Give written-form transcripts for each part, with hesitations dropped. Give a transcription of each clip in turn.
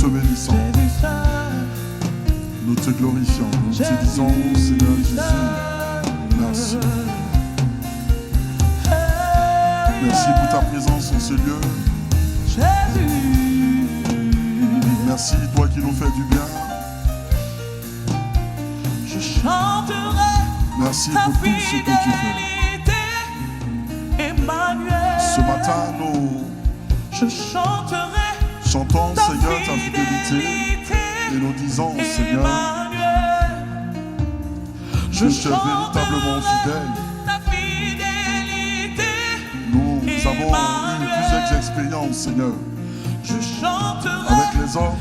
te bénissons. Nous te glorifions. Nous te disons, Seigneur Jésus, merci. Merci pour ta présence en ce lieu. Merci, toi qui nous fais du bien. Je chanterai. Merci pour tout ce que tu fais. Emmanuel. Ce matin, nous chantons, Seigneur, ta fidélité. Et nous disons, Seigneur, que tu es véritablement fidèle. Nous avons eu plusieurs expériences, Seigneur, avec les hommes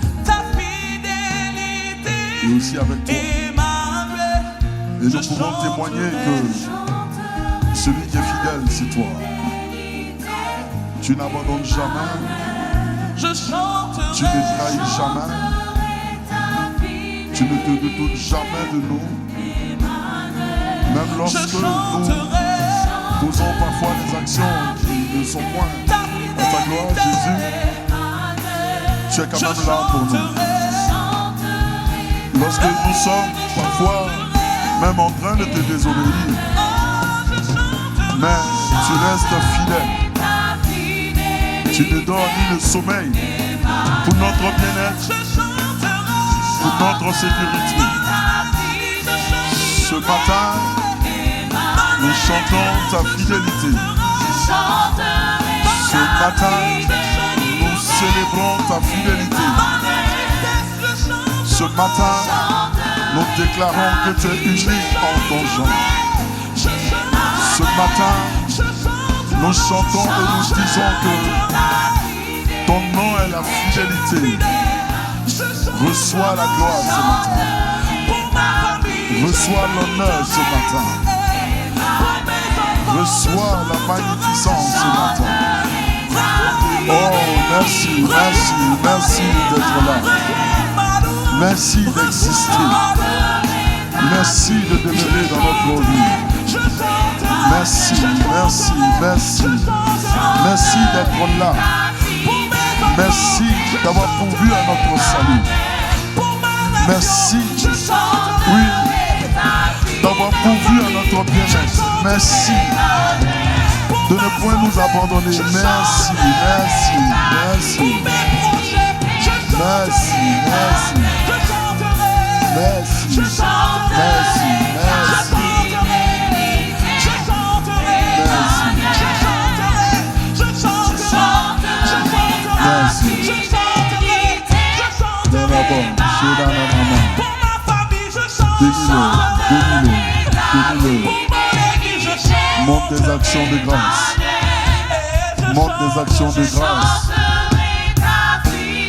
et aussi avec toi. Et nous pouvons témoigner que celui qui est fidèle, c'est toi. Tu n'abandonnes jamais. Tu ne trahis jamais. Tu ne te détournes jamais de nous. Même lorsque nous posons parfois des actions qui ne sont point à ta gloire, Jésus, tu es quand même là pour nous. Lorsque nous sommes parfois même en train de te désobéir, mais tu restes fidèle. Tu ne dors ni le sommeil pour notre bien-être, pour notre sécurité. Ce matin, nous chantons ta fidélité. Ce matin, nous célébrons ta fidélité. Ce matin, nous déclarons que tu es unique en ton genre. Ce matin, nous chantons et nous disons que ton nom est la fidélité. Reçois la gloire ce matin. Reçois l'honneur ce matin. Reçois la magnificence ce matin. Oh, merci, merci, merci d'être là. Merci d'exister. Merci de demeurer dans notre vie. Merci, merci, merci. Merci d'être là. Merci d'avoir pourvu à notre salut. Merci, oui, d'avoir pourvu à notre bien-être. Merci de ne point nous abandonner. Merci, merci, merci. Merci, merci. Merci, merci, merci. Montre des actions de grâce. Montre des actions de grâce.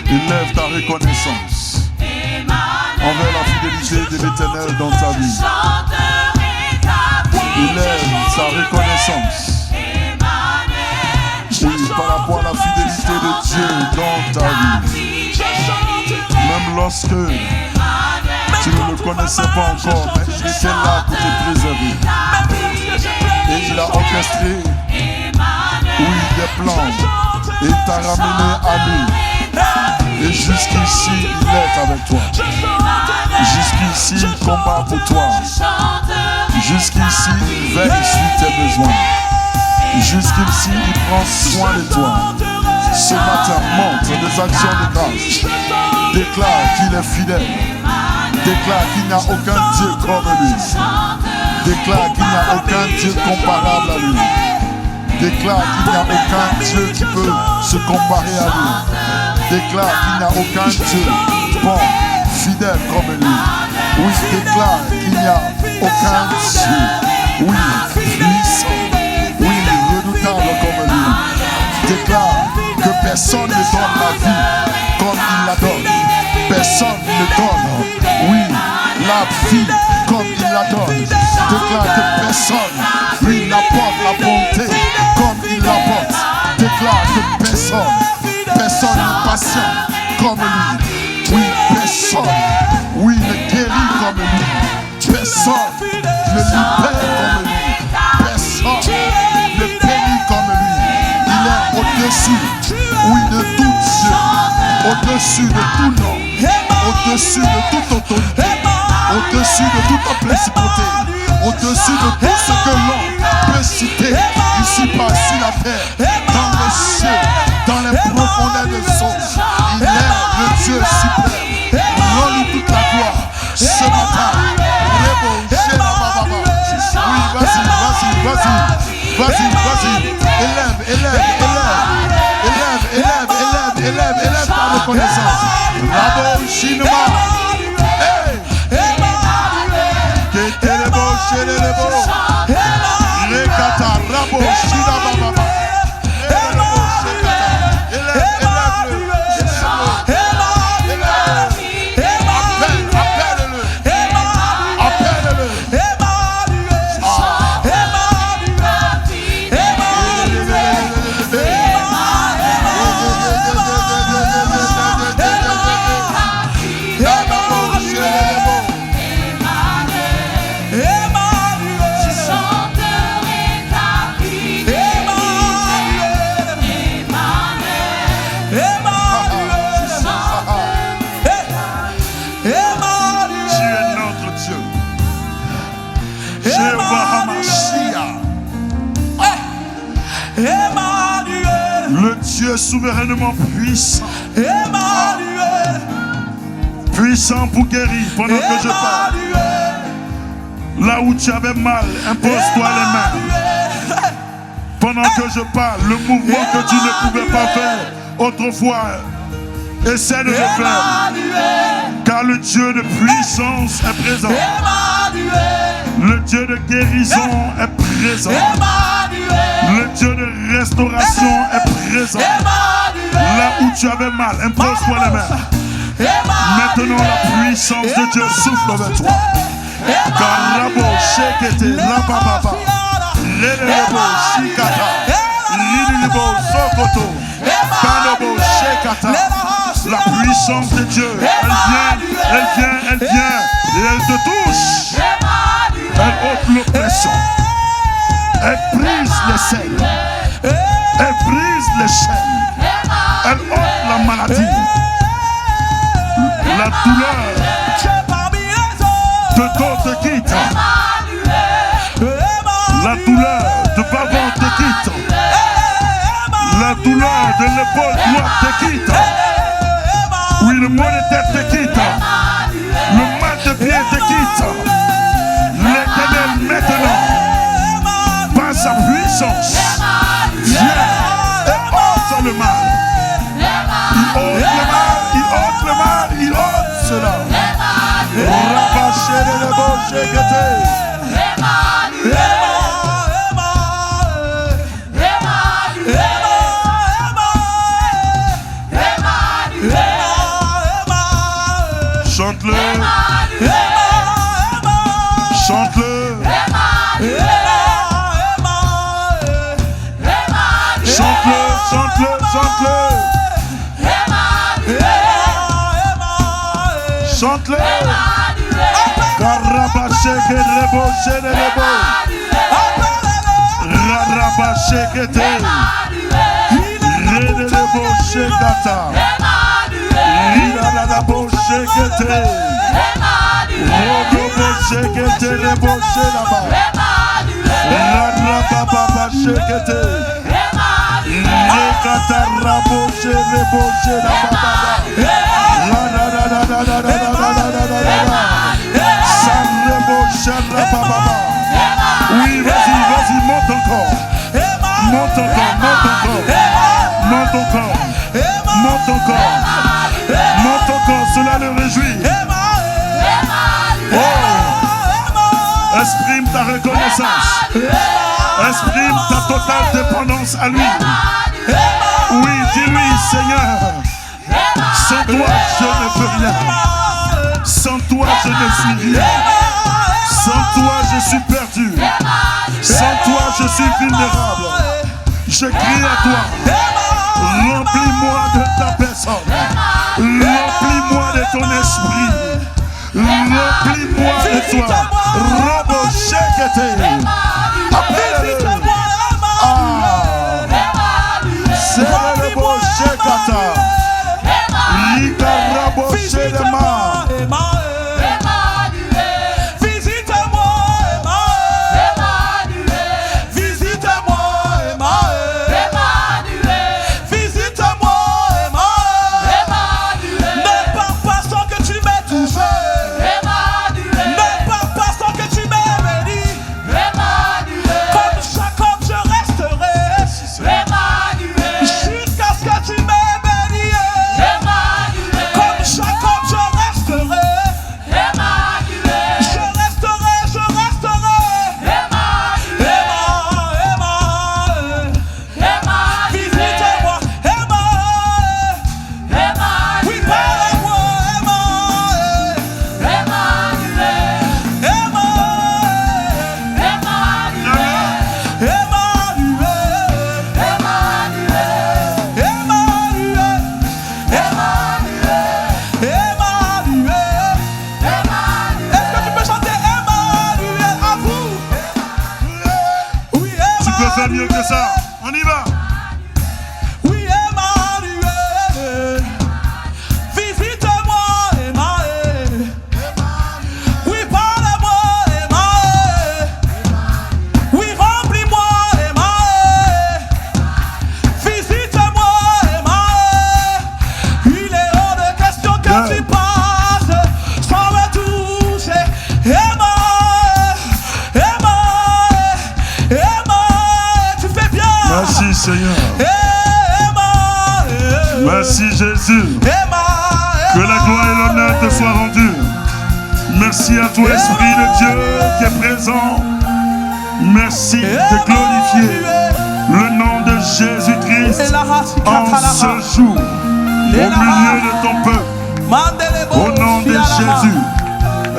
Élève ta reconnaissance envers la fidélité de l'Éternel dans ta vie. Élève sa reconnaissance. Oui, par rapport à la fidélité de Dieu dans ta vie. Même lorsque tu ne le connaissais pas encore, mais il était là pour te préserver. Et il a orchestré, oui, des plans. Et il t'a ramené à lui. Et jusqu'ici, il est avec toi. Jusqu'ici, il combat pour toi. Jusqu'ici, il veille sur tes besoins. Jusqu'ici, il prend soin de toi. Ce matin, montre des actions de grâce. Déclare qu'il est fidèle. Déclare qu'il n'y a aucun Dieu comme lui. Déclare qu'il n'y a aucun Dieu comparable à lui. Déclare qu'il n'y a aucun Dieu qui peut se comparer à lui. Déclare qu'il n'y a aucun Dieu bon, fidèle comme lui. Oui, déclare qu'il n'y a aucun Dieu, oui, puissant, oui, redoutable comme lui. Déclare que personne ne donne la vie comme il la donne. Personne ne donne, oui, la vie comme il la donne. Déclare que personne lui n'apporte la bonté comme il l'apporte. Déclare que personne n'est patient comme lui. Oui, personne, oui, ne guérit comme lui. Personne ne libère comme lui. Personne ne bénit comme lui. Il est au-dessus, oui, de tout Dieu, au-dessus de tout nom, au-dessus de toute autorité, au-dessus de toute principauté, au-dessus de tout ce que l'on peut citer ici-bas sur la terre, dans les cieux, dans les profondeurs de son. Il est le Dieu suprême. Rends-lui toute la gloire ce matin. Oui, vas-y. Élève ta reconnaissance. Rabo Shinema. Hey! Ketelebo, Shelebo. Rekata, Rabo Shinababa. Dieu souverainement puissant. Emmanuel. Puissant pour guérir pendant que je parle. Là où tu avais mal, impose-toi les mains. Pendant que je parle, le mouvement que tu ne pouvais pas faire autrefois, essaie de le faire. Car le Dieu de puissance est présent. Le Dieu de guérison est présent. Le Dieu de restauration est présent. Là où tu avais mal, impose-toi les mains. Maintenant la puissance de Dieu souffle vers toi. Karabo shekete labababa. Relebo shikata. Rililibo sokoto. Kanobo shekata. La puissance de Dieu, elle vient, et elle te touche. Elle ôte l'oppression. Elle brise les chaînes. Elle brise les chaînes. Elle ôte la maladie. La douleur de dos te quitte. La douleur de bavon te quitte. La douleur de l'épaule droite te quitte. Oui, le mal de tête te quitte. Le mal de pied te quitte. L'Éternel maintenant, par sa puissance, vient et ôte le mal. Il ôte le mal, il ôte le mal, il ôte cela. Rabaché de l'ébauché que t'es. Chante-le. Chante-le. Chante-le, chante-le, chante-le. Chante-le. Karabaché que reboché de rebo. Rarabaché que te. Rede reboché kata. Rida la boché que te. Roboché que te reboché là-bas. Rarababaché que te. Rekata raboché reboché là-bas. Oui, vas-y, monte encore. Monte encore, monte encore. Monte encore. Monte encore. Monte encore, cela le réjouit. Oh, exprime ta reconnaissance. Exprime ta totale dépendance à lui. Oui, dis-lui, Seigneur. Sans toi, je ne peux rien. Sans toi, je ne suis rien. Sans toi, je suis perdu. Sans toi, je suis vulnérable. Je crie à toi. Remplis-moi de ta personne. Remplis-moi de ton esprit. Remplis-moi de toi. Robochekete. Appelle-le. C'est le bochekata. mieux que ça. On y va. Oui, Emmanuel. Visite-moi, Emmanuel. Oui, parle-moi, Emmanuel. Oui, remplis-moi, Emmanuel. Visite-moi, Emmanuel. Il est hors de question que tu passes sans me toucher. Emmanuel, Emmanuel, Emmanuel, tu fais bien. Merci Seigneur. Emmanuel, Merci Jésus. Emmanuel. Que la gloire et l'honneur te soient rendus. Merci à toi, Esprit de Dieu, qui est présent. Merci de glorifier le nom de Jésus-Christ en ce jour, au milieu de ton peuple, au nom de Jésus.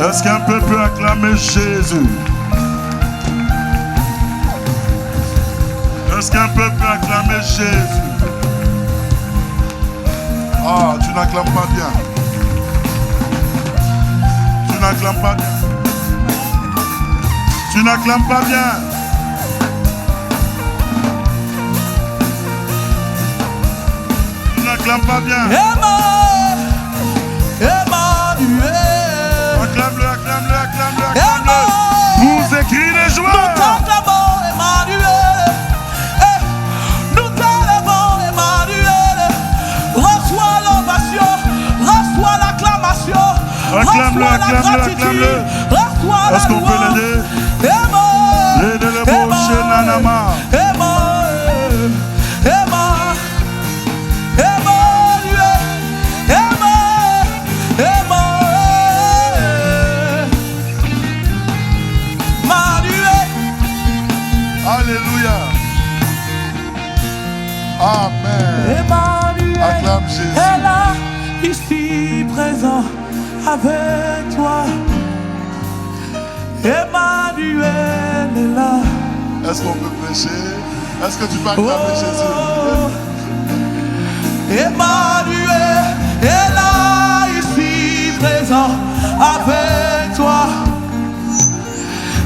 Est-ce qu'un peuple peut acclamer Jésus? Est-ce qu'un peuple peut acclamer Jésus? Ah, tu n'acclames pas bien. Tu n'acclames pas bien. Tu n'acclames pas bien. Tu n'acclames pas bien. Emmanuel. Acclame-le, acclame-le, acclame-le, acclame-le. Vous écrivez les Nous joueurs. t'acclamons, Emmanuel. Nous t'élevons, Emmanuel. Reçois l'ovation, reçois l'acclamation, Acclame-le, reçois la acclame-le, gratitude, acclame-le. reçois la Est-ce qu'on peut louange. l'aider? Emmanuel, Aidez-le, mon chien Nanama. Emmanuel, Emmanuel, Emmanuel, Emmanuel, Emmanuel. Alléluia. Amen. Emmanuel Acclame Jésus. est là, ici présent avec toi. Emmanuel est là. Est-ce qu'on peut prêcher? Est-ce que tu peux acclamer Jésus? Emmanuel est là, ici présent avec toi.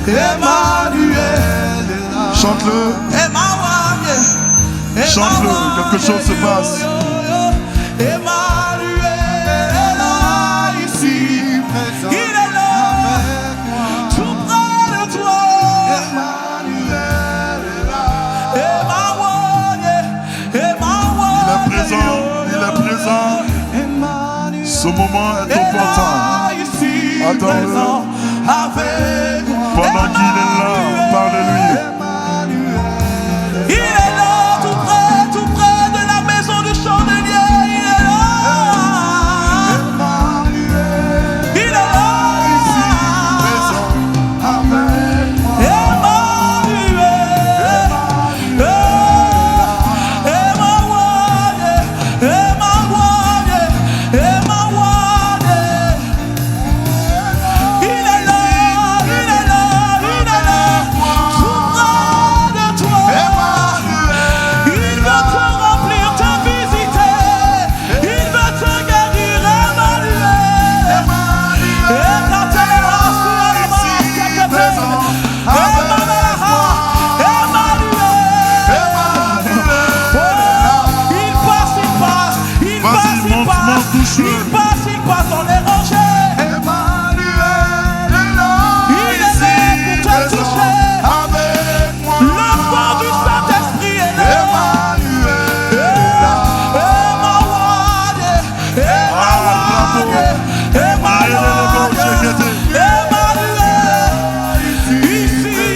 Emmanuel est là. Chante-le. Emmanuel. Chante-le, quelque chose se passe. Emmanuel est là, ici présent. Il est là, tout près de toi. Emmanuel est là. Emmanuel, Il est présent, il est présent. Ce moment est opportun. ici Attends-le. présent avec toi. Pendant qu'il est là, parle-lui. Il est là, tout près de la maison du chandelier. Il est là. Il est là. Il passe, on est rangé. Emmanuel est là. Il est là pour te toucher. Avec moi. Le fond du Saint-Esprit est là. Emmanuel est là. Emmanuel, Emmanuel, Emmanuel, ici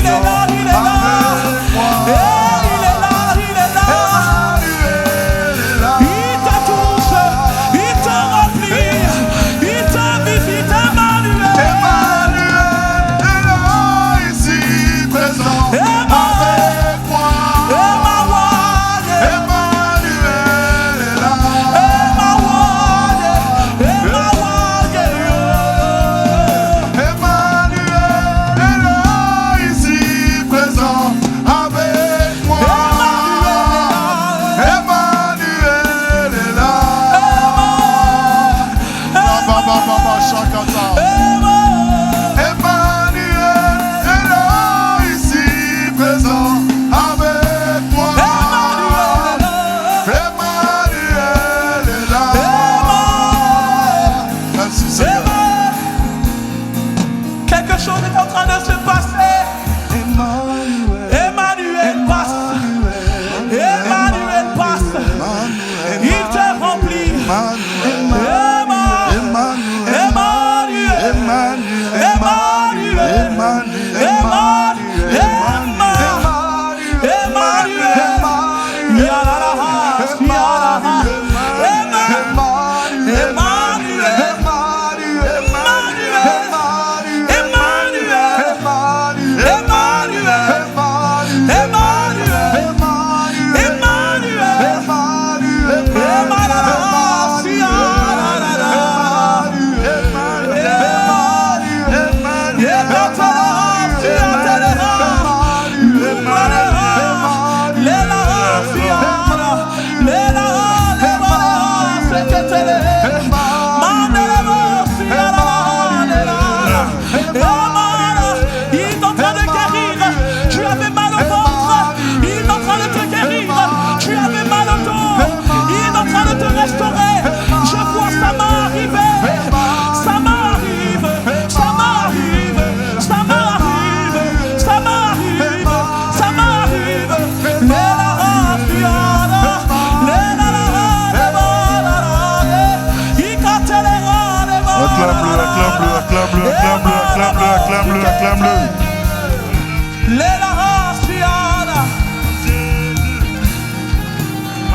acclame-le, acclame-le, acclame-le, acclame-le, acclame-le.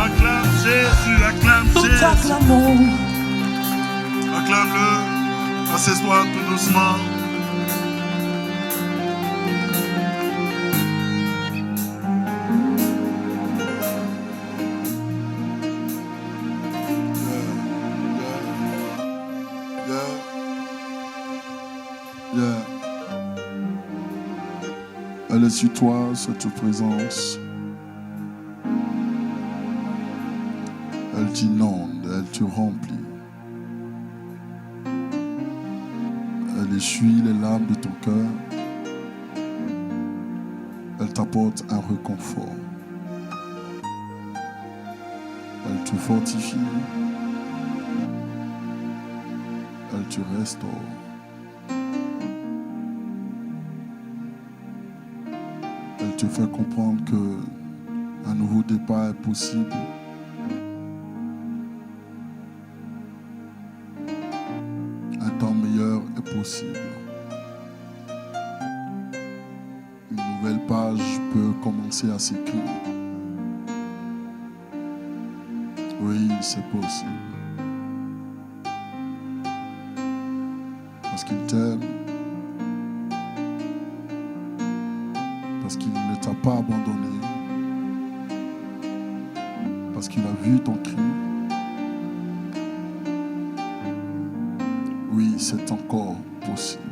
Acclame Jésus, acclame Jésus. Acclame-le. Assieds-toi tout doucement. Elle est sur toi, cette présence. Elle t'inonde, elle te remplit. Elle essuie les larmes de ton cœur. Elle t'apporte un réconfort. Elle te fortifie. Elle te restaure. Elle te fait comprendre qu'un nouveau départ est possible. Un temps meilleur est possible. Une nouvelle page peut commencer à s'écrire. Oui, c'est possible. Parce qu'il t'aime. Parce qu'il ne t'a pas abandonné. Parce qu'il a vu ton cri. Oui, c'est encore possible.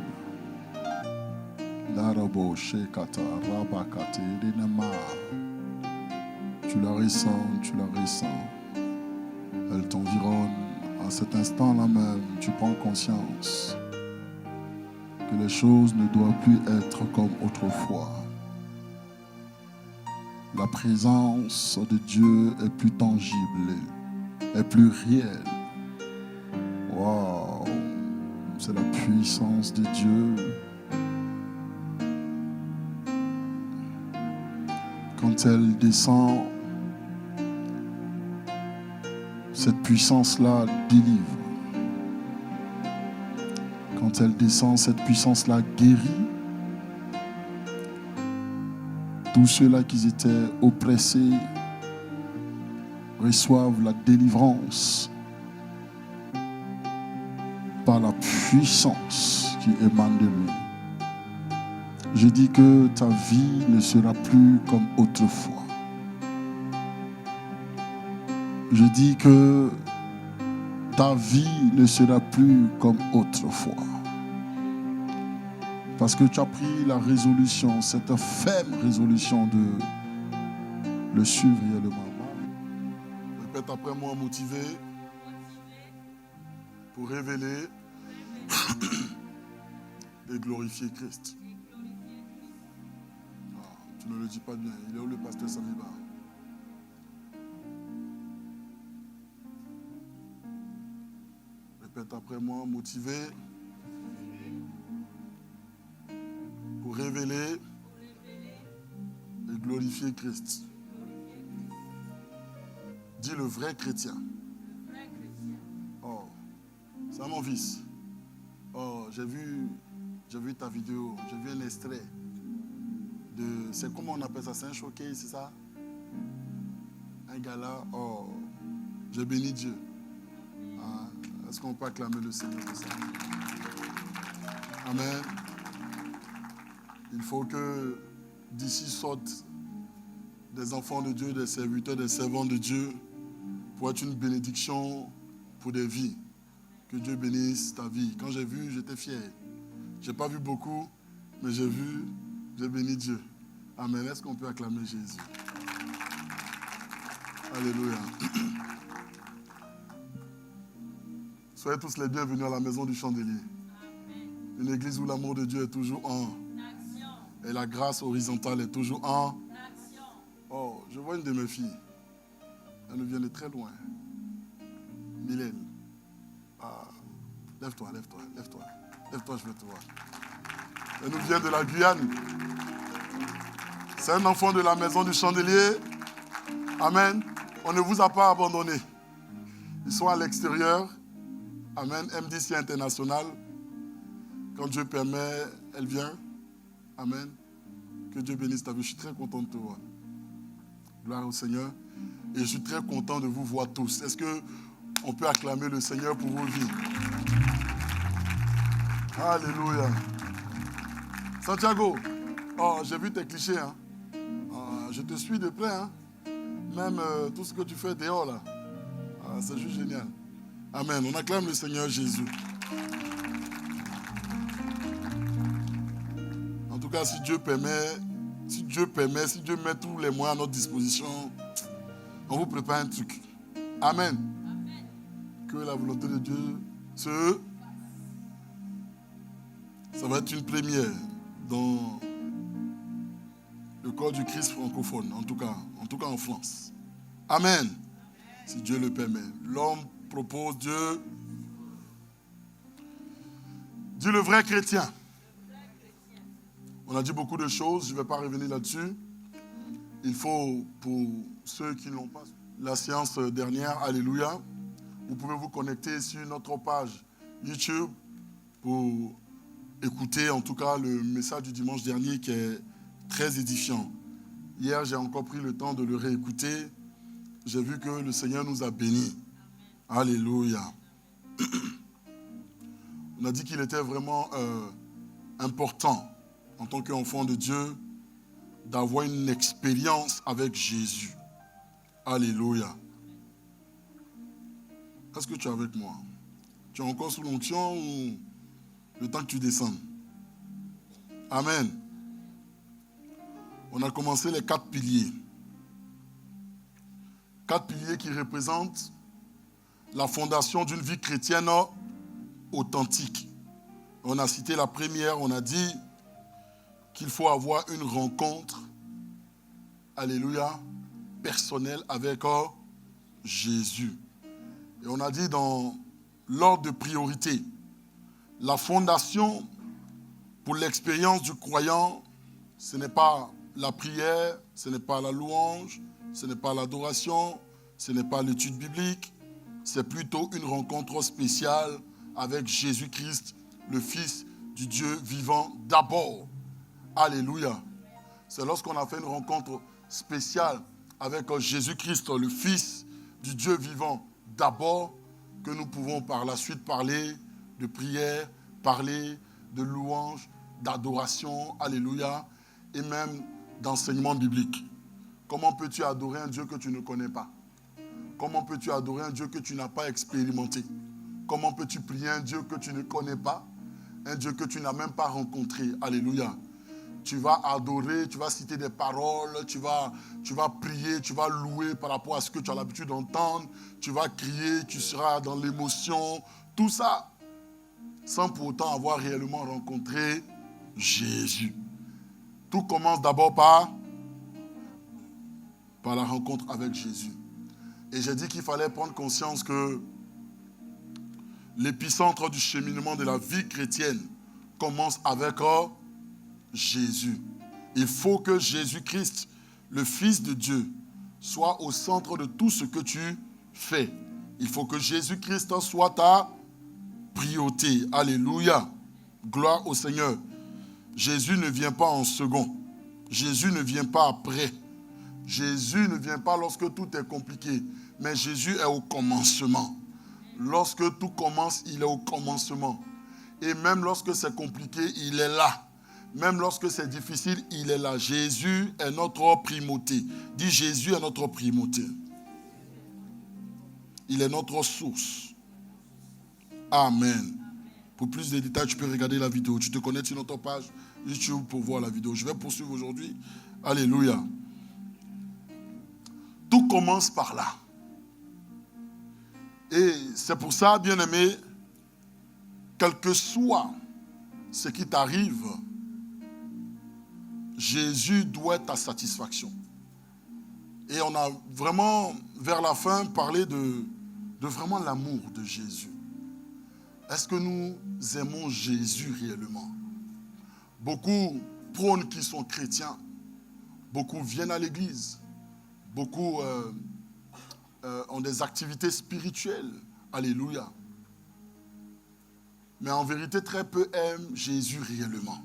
Larabo, Shekata, Rabakate, Denema. Tu la ressens, tu la ressens. Elle t'environne. À cet instant-là même, tu prends conscience que les choses ne doivent plus être comme autrefois. La présence de Dieu est plus tangible, est plus réelle. Waouh, c'est la puissance de Dieu. Quand elle descend, cette puissance-là délivre. Quand elle descend, cette puissance-là guérit. Tous ceux-là qui étaient oppressés reçoivent la délivrance par la puissance qui émane de lui. Je dis que ta vie ne sera plus comme autrefois. Je dis que ta vie ne sera plus comme autrefois. Parce que tu as pris la résolution, cette ferme résolution de le suivre réellement. Répète après moi, motivé pour révéler et glorifier Christ. Ah, tu ne le dis pas bien. Il est où le pasteur Samiba? Répète après moi, motivé pour révéler et glorifier Christ. Dis le vrai chrétien. Oh, c'est mon fils. Oh, j'ai vu ta vidéo, j'ai vu un extrait de, c'est comment on appelle ça, c'est un showcase, c'est ça? Un gala. Oh, j'ai béni Dieu. Ah, est-ce qu'on peut acclamer le Seigneur pour ça? Amen. Il faut que d'ici sortent des enfants de Dieu, des serviteurs, des servants de Dieu pour être une bénédiction pour des vies. Que Dieu bénisse ta vie. Quand j'ai vu, j'étais fier. Je n'ai pas vu beaucoup, mais j'ai vu, j'ai béni Dieu. Amen. Est-ce qu'on peut acclamer Jésus? Alléluia. Soyez tous les bienvenus à la maison du Chandelier. Une église où l'amour de Dieu est toujours en et la grâce horizontale est toujours en action. Oh, je vois une de mes filles. Elle nous vient de très loin. Mylène. Ah, lève-toi, lève-toi, lève-toi. Lève-toi, je veux te voir. Elle nous vient de la Guyane. C'est un enfant de la maison du Chandelier. Amen. On ne vous a pas abandonné. Ils sont à l'extérieur. Amen. MDC International. Quand Dieu permet, elle vient. Amen. Que Dieu bénisse ta vie. Je suis très content de te voir. Gloire au Seigneur. Et je suis très content de vous voir tous. Est-ce qu'on peut acclamer le Seigneur pour vos vies? Alléluia. Santiago, oh, j'ai vu tes clichés. Hein. Je te suis de près. Hein. Même tout ce que tu fais dehors là. C'est juste génial. Amen. On acclame le Seigneur Jésus. En tout cas, si Dieu permet, si Dieu met tous les moyens à notre disposition, on vous prépare un truc. Amen. Amen. Que la volonté de Dieu ça va être une première dans le corps du Christ francophone, en tout cas en France. Amen. Amen. Si Dieu le permet. L'homme propose Dieu. Dis le vrai chrétien. On a dit beaucoup de choses, je ne vais pas revenir là-dessus. Il faut, pour ceux qui n'ont pas la séance dernière, alléluia, vous pouvez vous connecter sur notre page YouTube pour écouter en tout cas le message du dimanche dernier qui est très édifiant. Hier, j'ai encore pris le temps de le réécouter. J'ai vu que le Seigneur nous a bénis. Alléluia. On a dit qu'il était vraiment important en tant qu'enfant de Dieu d'avoir une expérience avec Jésus. Alléluia. Est-ce que tu es avec moi? Tu es encore sous l'onction ou le temps que tu descendes? Amen. On a commencé les 4 piliers. 4 piliers qui représentent la fondation d'une vie chrétienne authentique. On a cité la première, on a dit qu'il faut avoir une rencontre, alléluia, personnelle avec Jésus. Et on a dit dans l'ordre de priorité, la fondation pour l'expérience du croyant, ce n'est pas la prière, ce n'est pas la louange, ce n'est pas l'adoration, ce n'est pas l'étude biblique, c'est plutôt une rencontre spéciale avec Jésus-Christ, le Fils du Dieu vivant d'abord. Alléluia. C'est lorsqu'on a fait une rencontre spéciale avec Jésus-Christ, le Fils du Dieu vivant d'abord, que nous pouvons par la suite parler de prière, parler de louange, d'adoration, alléluia, et même d'enseignement biblique. Comment peux-tu adorer un Dieu que tu ne connais pas? Comment peux-tu adorer un Dieu que tu n'as pas expérimenté? Comment peux-tu prier un Dieu que tu ne connais pas? Un Dieu que tu n'as même pas rencontré. Alléluia. Tu vas adorer, tu vas citer des paroles, tu vas prier, tu vas louer par rapport à ce que tu as l'habitude d'entendre. Tu vas crier, tu seras dans l'émotion. Tout ça, sans pour autant avoir réellement rencontré Jésus. Tout commence d'abord par la rencontre avec Jésus. Et j'ai dit qu'il fallait prendre conscience que l'épicentre du cheminement de la vie chrétienne commence avec Jésus. Il faut que Jésus-Christ, le Fils de Dieu, soit au centre de tout ce que tu fais. Il faut que Jésus-Christ soit ta priorité. Alléluia. Gloire au Seigneur. Jésus ne vient pas en second. Jésus ne vient pas après. Jésus ne vient pas lorsque tout est compliqué. Mais Jésus est au commencement. Lorsque tout commence, il est au commencement. Et même lorsque c'est compliqué, il est là. Même lorsque c'est difficile, il est là. Jésus est notre primauté. Dis, Jésus est notre primauté. Il est notre source. Amen. Pour plus de détails, tu peux regarder la vidéo. Tu te connectes sur notre page YouTube pour voir la vidéo. Je vais poursuivre aujourd'hui. Alléluia. Tout commence par là. Et c'est pour ça, bien-aimé, quel que soit ce qui t'arrive, Jésus doit être ta satisfaction. Et on a vraiment, vers la fin, parlé de vraiment l'amour de Jésus. Est-ce que nous aimons Jésus réellement? Beaucoup prônent qu'ils sont chrétiens. Beaucoup viennent à l'église. Beaucoup ont des activités spirituelles. Alléluia. Mais en vérité, très peu aiment Jésus réellement.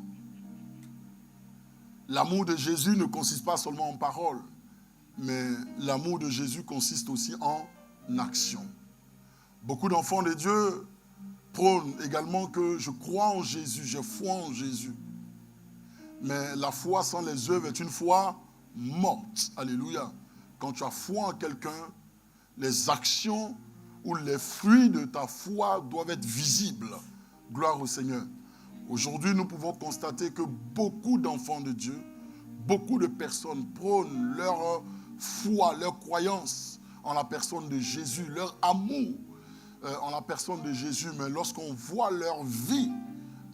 L'amour de Jésus ne consiste pas seulement en paroles, mais l'amour de Jésus consiste aussi en action. Beaucoup d'enfants de Dieu prônent également que je crois en Jésus, je foi en Jésus. Mais la foi sans les œuvres est une foi morte. Alléluia. Quand tu as foi en quelqu'un, les actions ou les fruits de ta foi doivent être visibles. Gloire au Seigneur. Aujourd'hui, nous pouvons constater que beaucoup d'enfants de Dieu, beaucoup de personnes prônent leur foi, leur croyance en la personne de Jésus, leur amour en la personne de Jésus. Mais lorsqu'on voit leur vie,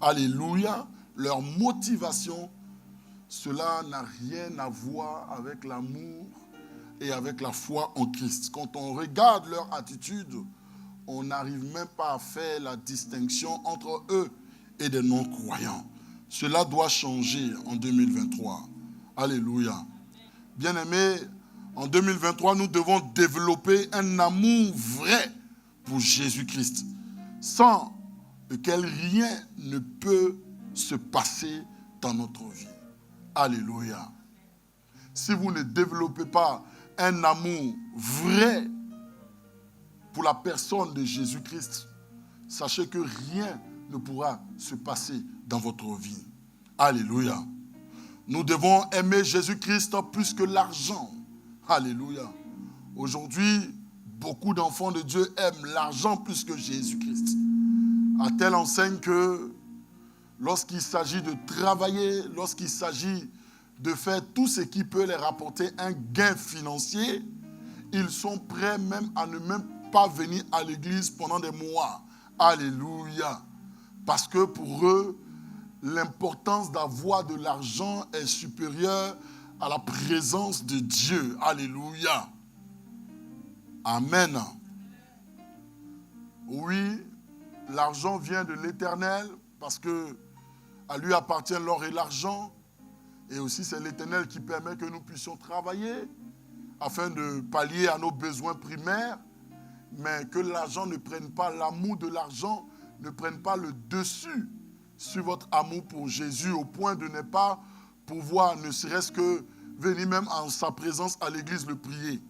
alléluia, leur motivation, cela n'a rien à voir avec l'amour et avec la foi en Christ. Quand on regarde leur attitude, on n'arrive même pas à faire la distinction entre eux et des non-croyants. Cela doit changer en 2023. Alléluia. Bien-aimés, en 2023, nous devons développer un amour vrai pour Jésus-Christ, sans lequel rien ne peut se passer dans notre vie. Alléluia. Si vous ne développez pas un amour vrai pour la personne de Jésus-Christ, sachez que rien ne pourra se passer dans votre vie. Alléluia. Nous devons aimer Jésus-Christ plus que l'argent. Alléluia. Aujourd'hui, beaucoup d'enfants de Dieu aiment l'argent plus que Jésus-Christ. À telle enseigne que lorsqu'il s'agit de travailler, lorsqu'il s'agit de faire tout ce qui peut les rapporter un gain financier, ils sont prêts même à ne même pas venir à l'église pendant des mois. Alléluia. Parce que pour eux, l'importance d'avoir de l'argent est supérieure à la présence de Dieu. Alléluia. Amen. Oui, l'argent vient de l'Éternel parce que à lui appartient l'or et l'argent. Et aussi c'est l'Éternel qui permet que nous puissions travailler afin de pallier à nos besoins primaires. Mais que l'argent ne prenne pas, l'amour de l'argent ne prenne pas le dessus sur votre amour pour Jésus au point de ne pas pouvoir, ne serait-ce que venir même en sa présence à l'église le prier.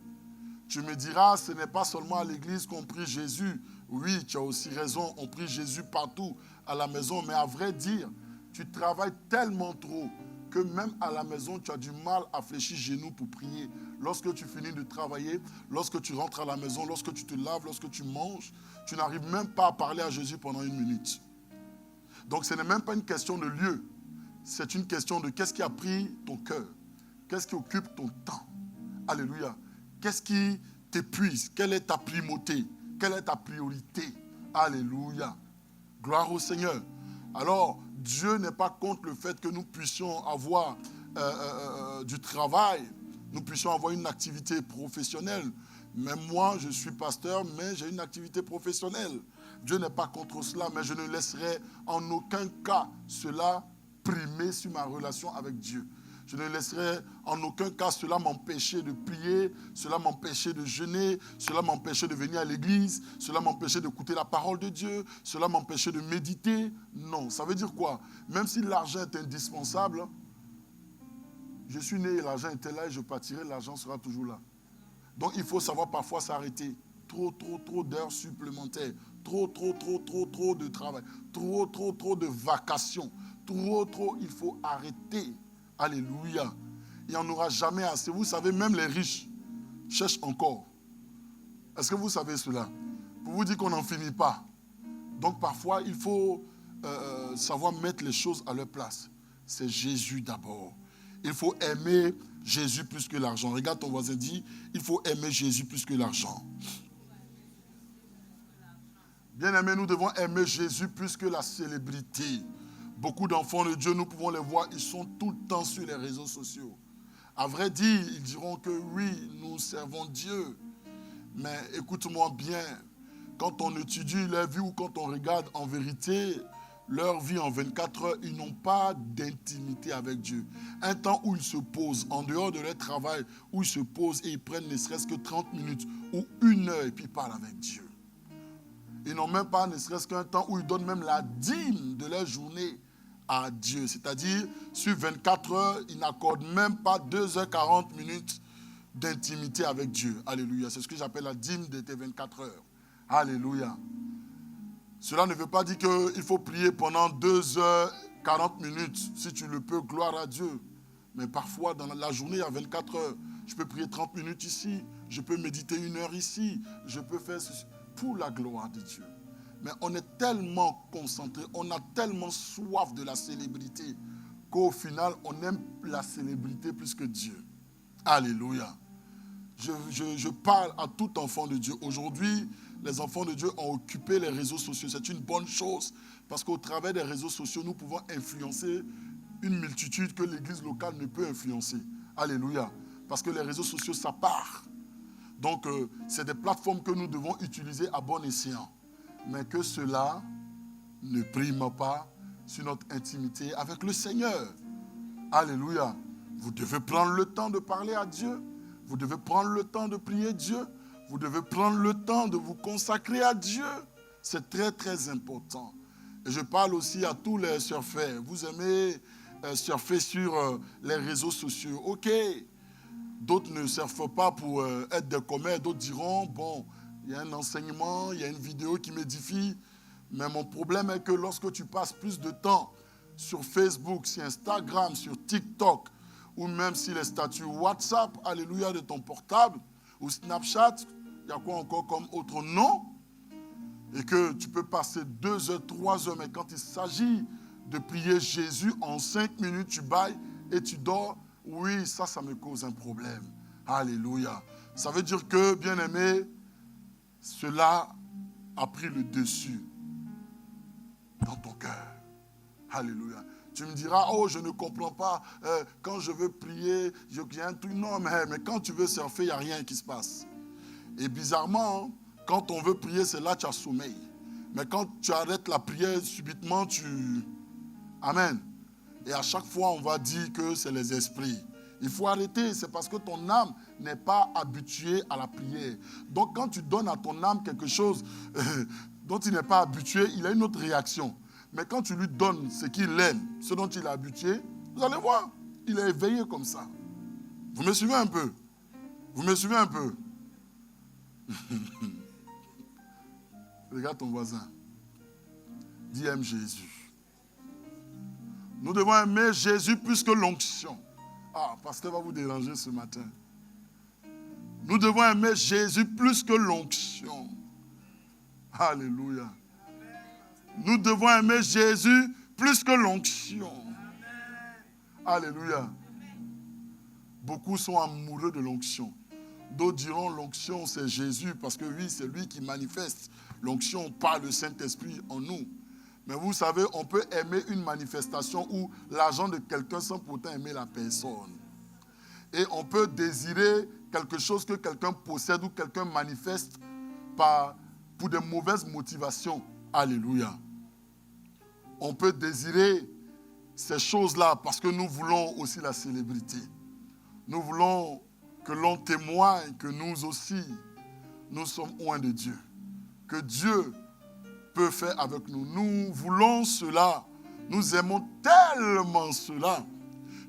Tu me diras, ce n'est pas seulement à l'église qu'on prie Jésus. Oui, tu as aussi raison, on prie Jésus partout à la maison. Mais à vrai dire, tu travailles tellement trop que même à la maison, tu as du mal à fléchir genoux pour prier. Lorsque tu finis de travailler, lorsque tu rentres à la maison, lorsque tu te laves, lorsque tu manges, tu n'arrives même pas à parler à Jésus pendant 1 minute. Donc ce n'est même pas une question de lieu. C'est une question de qu'est-ce qui a pris ton cœur. Qu'est-ce qui occupe ton temps. Alléluia. Qu'est-ce qui t'épuise? Quelle est ta primauté? Quelle est ta priorité? Alléluia. Gloire au Seigneur. Alors, Dieu n'est pas contre le fait que nous puissions avoir du travail, nous puissions avoir une activité professionnelle. Même moi, je suis pasteur, mais j'ai une activité professionnelle. Dieu n'est pas contre cela, mais je ne laisserai en aucun cas cela primer sur ma relation avec Dieu. Je ne laisserai en aucun cas cela m'empêcher de prier, cela m'empêcher de jeûner, cela m'empêcher de venir à l'église, cela m'empêcher d'écouter la parole de Dieu, cela m'empêcher de méditer. Non, ça veut dire quoi? Même si l'argent est indispensable, je suis né et l'argent était là et je partirai, l'argent sera toujours là. Donc il faut savoir parfois s'arrêter. Trop d'heures supplémentaires, trop de travail, trop de vacations, trop, il faut arrêter. Alléluia. Il n'y en aura jamais assez. Vous savez, même les riches cherchent encore. Est-ce que vous savez cela? Pour vous dire qu'on n'en finit pas. Donc parfois, il faut savoir mettre les choses à leur place. C'est Jésus d'abord. Il faut aimer Jésus plus que l'argent. Regarde ton voisin, dit, il faut aimer Jésus plus que l'argent. Bien aimé, nous devons aimer Jésus plus que la célébrité. Beaucoup d'enfants de Dieu, nous pouvons les voir, ils sont tout le temps sur les réseaux sociaux. À vrai dire, ils diront que oui, nous servons Dieu. Mais écoute-moi bien, quand on étudie leur vie ou quand on regarde en vérité leur vie en 24 heures, ils n'ont pas d'intimité avec Dieu. Un temps où ils se posent, en dehors de leur travail, où ils se posent et ils prennent ne serait-ce que 30 minutes ou 1 heure et puis ils parlent avec Dieu. Ils n'ont même pas ne serait-ce qu'un temps où ils donnent même la dîme de leur journée à Dieu. C'est-à-dire, sur 24 heures, ils n'accordent même pas 2h40 d'intimité avec Dieu. Alléluia. C'est ce que j'appelle la dîme de tes 24 heures. Alléluia. Cela ne veut pas dire qu'il faut prier pendant 2h40. Si tu le peux, gloire à Dieu. Mais parfois, dans la journée, il y a 24 heures. Je peux prier 30 minutes ici. Je peux méditer 1 heure ici. Je peux faire ceci pour la gloire de Dieu. Mais on est tellement concentré, on a tellement soif de la célébrité qu'au final, on aime la célébrité plus que Dieu. Alléluia. Je parle à tout enfant de Dieu. Aujourd'hui, les enfants de Dieu ont occupé les réseaux sociaux. C'est une bonne chose parce qu'au travers des réseaux sociaux, nous pouvons influencer une multitude que l'église locale ne peut influencer. Alléluia. Parce que les réseaux sociaux, ça part. Donc, c'est des plateformes que nous devons utiliser à bon escient. Mais que cela ne prime pas sur notre intimité avec le Seigneur. Alléluia. Vous devez prendre le temps de parler à Dieu. Vous devez prendre le temps de prier Dieu. Vous devez prendre le temps de vous consacrer à Dieu. C'est très, très important. Et je parle aussi à tous les surfeurs. Vous aimez surfer sur les réseaux sociaux. Ok. D'autres ne surfent pas pour être des commères. D'autres diront, bon, il y a un enseignement, il y a une vidéo qui m'édifie. Mais mon problème est que lorsque tu passes plus de temps sur Facebook, sur Instagram, sur TikTok, ou même sur les statuts WhatsApp, alléluia, de ton portable, ou Snapchat, il y a quoi encore comme autre nom, et que tu peux passer 2 heures, 3 heures, mais quand il s'agit de prier Jésus, en 5 minutes, tu bailles et tu dors, oui, ça me cause un problème. Alléluia. Ça veut dire que, bien-aimé, cela a pris le dessus dans ton cœur. Alléluia. Tu me diras, oh, je ne comprends pas. Quand je veux prier, il y a un truc. Non, mais quand tu veux surfer, il n'y a rien qui se passe. Et bizarrement, quand on veut prier, c'est là que tu as sommeil. Mais quand tu arrêtes la prière, subitement, Amen. Et à chaque fois, on va dire que c'est les esprits. Il faut arrêter, c'est parce que ton âme n'est pas habituée à la prière. Donc quand tu donnes à ton âme quelque chose dont il n'est pas habitué, il a une autre réaction. Mais quand tu lui donnes ce qu'il aime, ce dont il est habitué, vous allez voir, il est éveillé comme ça. Vous me suivez un peu? Vous me suivez un peu? Regarde ton voisin. Dis, aime Jésus. Nous devons aimer Jésus plus que l'onction. Ah, pasteur va vous déranger ce matin. Nous devons aimer Jésus plus que l'onction. Alléluia. Nous devons aimer Jésus plus que l'onction. Alléluia. Beaucoup sont amoureux de l'onction. D'autres diront l'onction c'est Jésus parce que oui, c'est lui qui manifeste l'onction par le Saint-Esprit en nous. Mais vous savez, on peut aimer une manifestation ou l'argent de quelqu'un sans pourtant aimer la personne. Et on peut désirer quelque chose que quelqu'un possède ou quelqu'un manifeste pour de mauvaises motivations. Alléluia. On peut désirer ces choses-là parce que nous voulons aussi la célébrité. Nous voulons que l'on témoigne que nous aussi, nous sommes loin de Dieu. Que Dieu peut faire avec nous. Nous voulons cela. Nous aimons tellement cela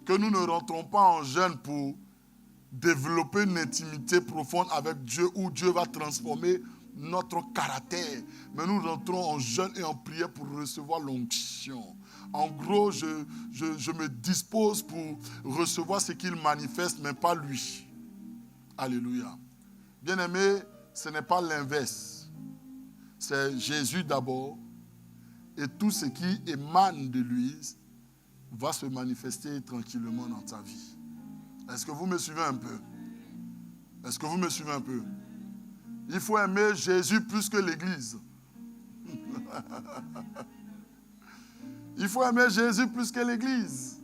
que nous ne rentrons pas en jeûne pour développer une intimité profonde avec Dieu où Dieu va transformer notre caractère. Mais nous rentrons en jeûne et en prière pour recevoir l'onction. En gros, je me dispose pour recevoir ce qu'il manifeste, mais pas lui. Alléluia. Bien-aimé, ce n'est pas l'inverse. C'est Jésus d'abord. Et tout ce qui émane de lui va se manifester tranquillement dans ta vie. Est-ce que vous me suivez un peu? Est-ce que vous me suivez un peu? Il faut aimer Jésus plus que l'Église. Il faut aimer Jésus plus que l'Église.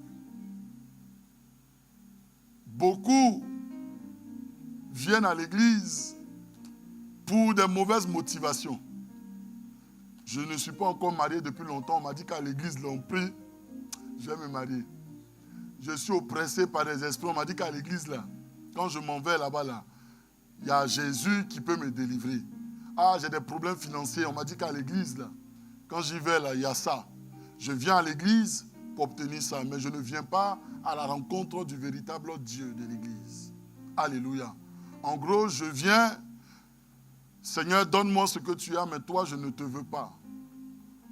Beaucoup viennent à l'Église pour de mauvaises motivations. Je ne suis pas encore marié depuis longtemps. On m'a dit qu'à l'Église, l'on prie, je vais me marier. Je suis oppressé par des esprits. On m'a dit qu'à l'Église, là, quand je m'en vais là-bas, là, il y a Jésus qui peut me délivrer. Ah, j'ai des problèmes financiers. On m'a dit qu'à l'église, là, quand j'y vais, là, il y a ça. Je viens à l'église pour obtenir ça, mais je ne viens pas à la rencontre du véritable Dieu de l'église. Alléluia. En gros, je viens, Seigneur, donne-moi ce que tu as, mais toi, je ne te veux pas.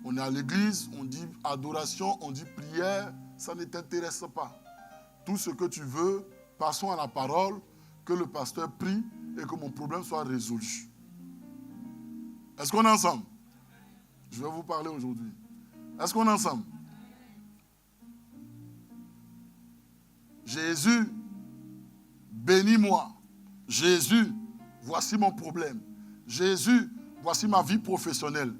On est à l'église, on dit adoration, on dit prière, ça ne t'intéresse pas. Tout ce que tu veux, passons à la parole, que le pasteur prie et que mon problème soit résolu. Est-ce qu'on est ensemble? Je vais vous parler aujourd'hui. Est-ce qu'on est ensemble? Jésus, bénis-moi. Jésus, voici mon problème. Jésus, voici ma vie professionnelle.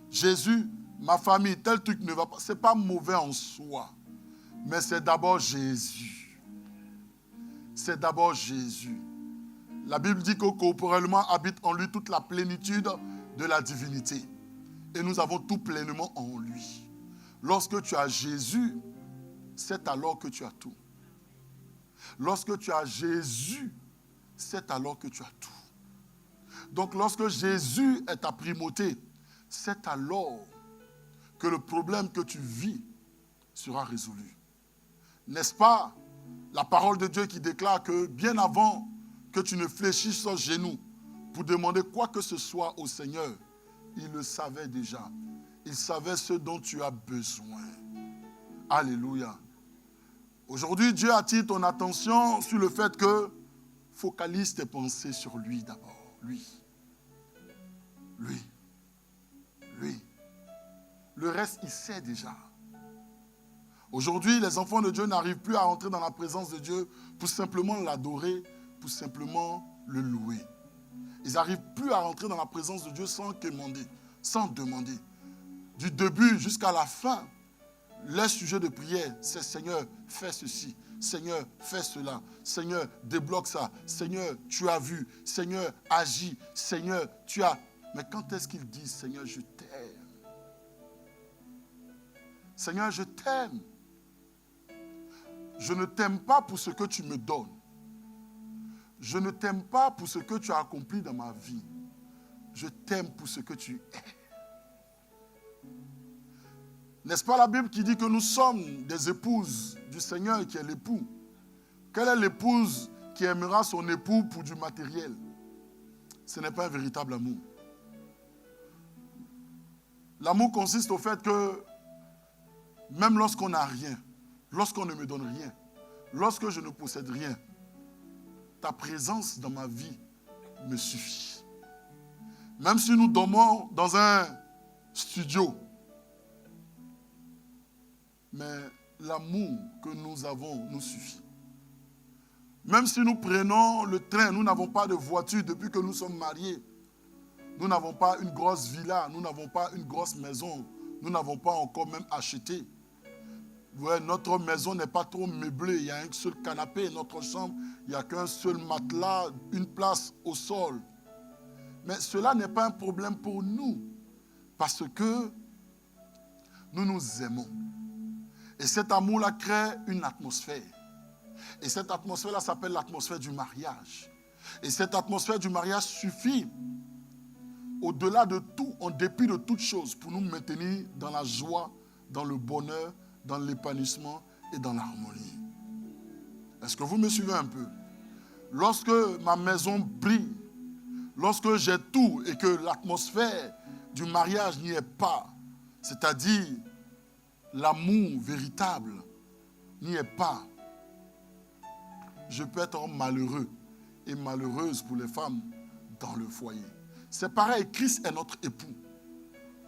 Jésus, ma famille, tel truc ne va pas. Ce n'est pas mauvais en soi, mais c'est d'abord Jésus. C'est d'abord Jésus. La Bible dit que corporellement habite en lui toute la plénitude de la divinité. Et nous avons tout pleinement en lui. Lorsque tu as Jésus, c'est alors que tu as tout. Lorsque tu as Jésus, c'est alors que tu as tout. Donc lorsque Jésus est ta primauté, c'est alors que le problème que tu vis sera résolu. N'est-ce pas la parole de Dieu qui déclare que bien avant que tu ne fléchisses aux genoux pour demander quoi que ce soit au Seigneur, il le savait déjà. Il savait ce dont tu as besoin. Alléluia. Aujourd'hui, Dieu attire ton attention sur le fait que focalise tes pensées sur lui d'abord. Lui. Le reste, il sait déjà. Aujourd'hui, les enfants de Dieu n'arrivent plus à entrer dans la présence de Dieu pour simplement l'adorer, pour simplement le louer. Ils n'arrivent plus à rentrer dans la présence de Dieu sans demander. Du début jusqu'à la fin, leur sujet de prière, c'est Seigneur, fais ceci. Seigneur, fais cela. Seigneur, débloque ça. Seigneur, tu as vu. Seigneur, agis. Seigneur, tu as... Mais quand est-ce qu'ils disent, Seigneur, je t'aime? Seigneur, je t'aime. Je ne t'aime pas pour ce que tu me donnes. Je ne t'aime pas pour ce que tu as accompli dans ma vie. Je t'aime pour ce que tu es. N'est-ce pas la Bible qui dit que nous sommes des épouses du Seigneur qui est l'époux? Quelle est l'épouse qui aimera son époux pour du matériel? Ce n'est pas un véritable amour. L'amour consiste au fait que même lorsqu'on n'a rien, lorsqu'on ne me donne rien, lorsque je ne possède rien, ta présence dans ma vie me suffit. Même si nous dormons dans un studio, mais l'amour que nous avons nous suffit. Même si nous prenons le train, nous n'avons pas de voiture depuis que nous sommes mariés. Nous n'avons pas une grosse villa, nous n'avons pas une grosse maison, nous n'avons pas encore même acheté. Ouais, notre maison n'est pas trop meublée, il y a un seul canapé, notre chambre, il n'y a qu'un seul matelas, une place au sol. Mais cela n'est pas un problème pour nous, parce que nous nous aimons. Et cet amour-là crée une atmosphère. Et cette atmosphère-là s'appelle l'atmosphère du mariage. Et cette atmosphère du mariage suffit, au-delà de tout, en dépit de toutes choses, pour nous maintenir dans la joie, dans le bonheur, dans l'épanouissement et dans l'harmonie. Est-ce que vous me suivez un peu? Lorsque ma maison brille, lorsque j'ai tout et que l'atmosphère du mariage n'y est pas, c'est-à-dire l'amour véritable n'y est pas, je peux être malheureux et malheureuse pour les femmes dans le foyer. C'est pareil, Christ est notre époux.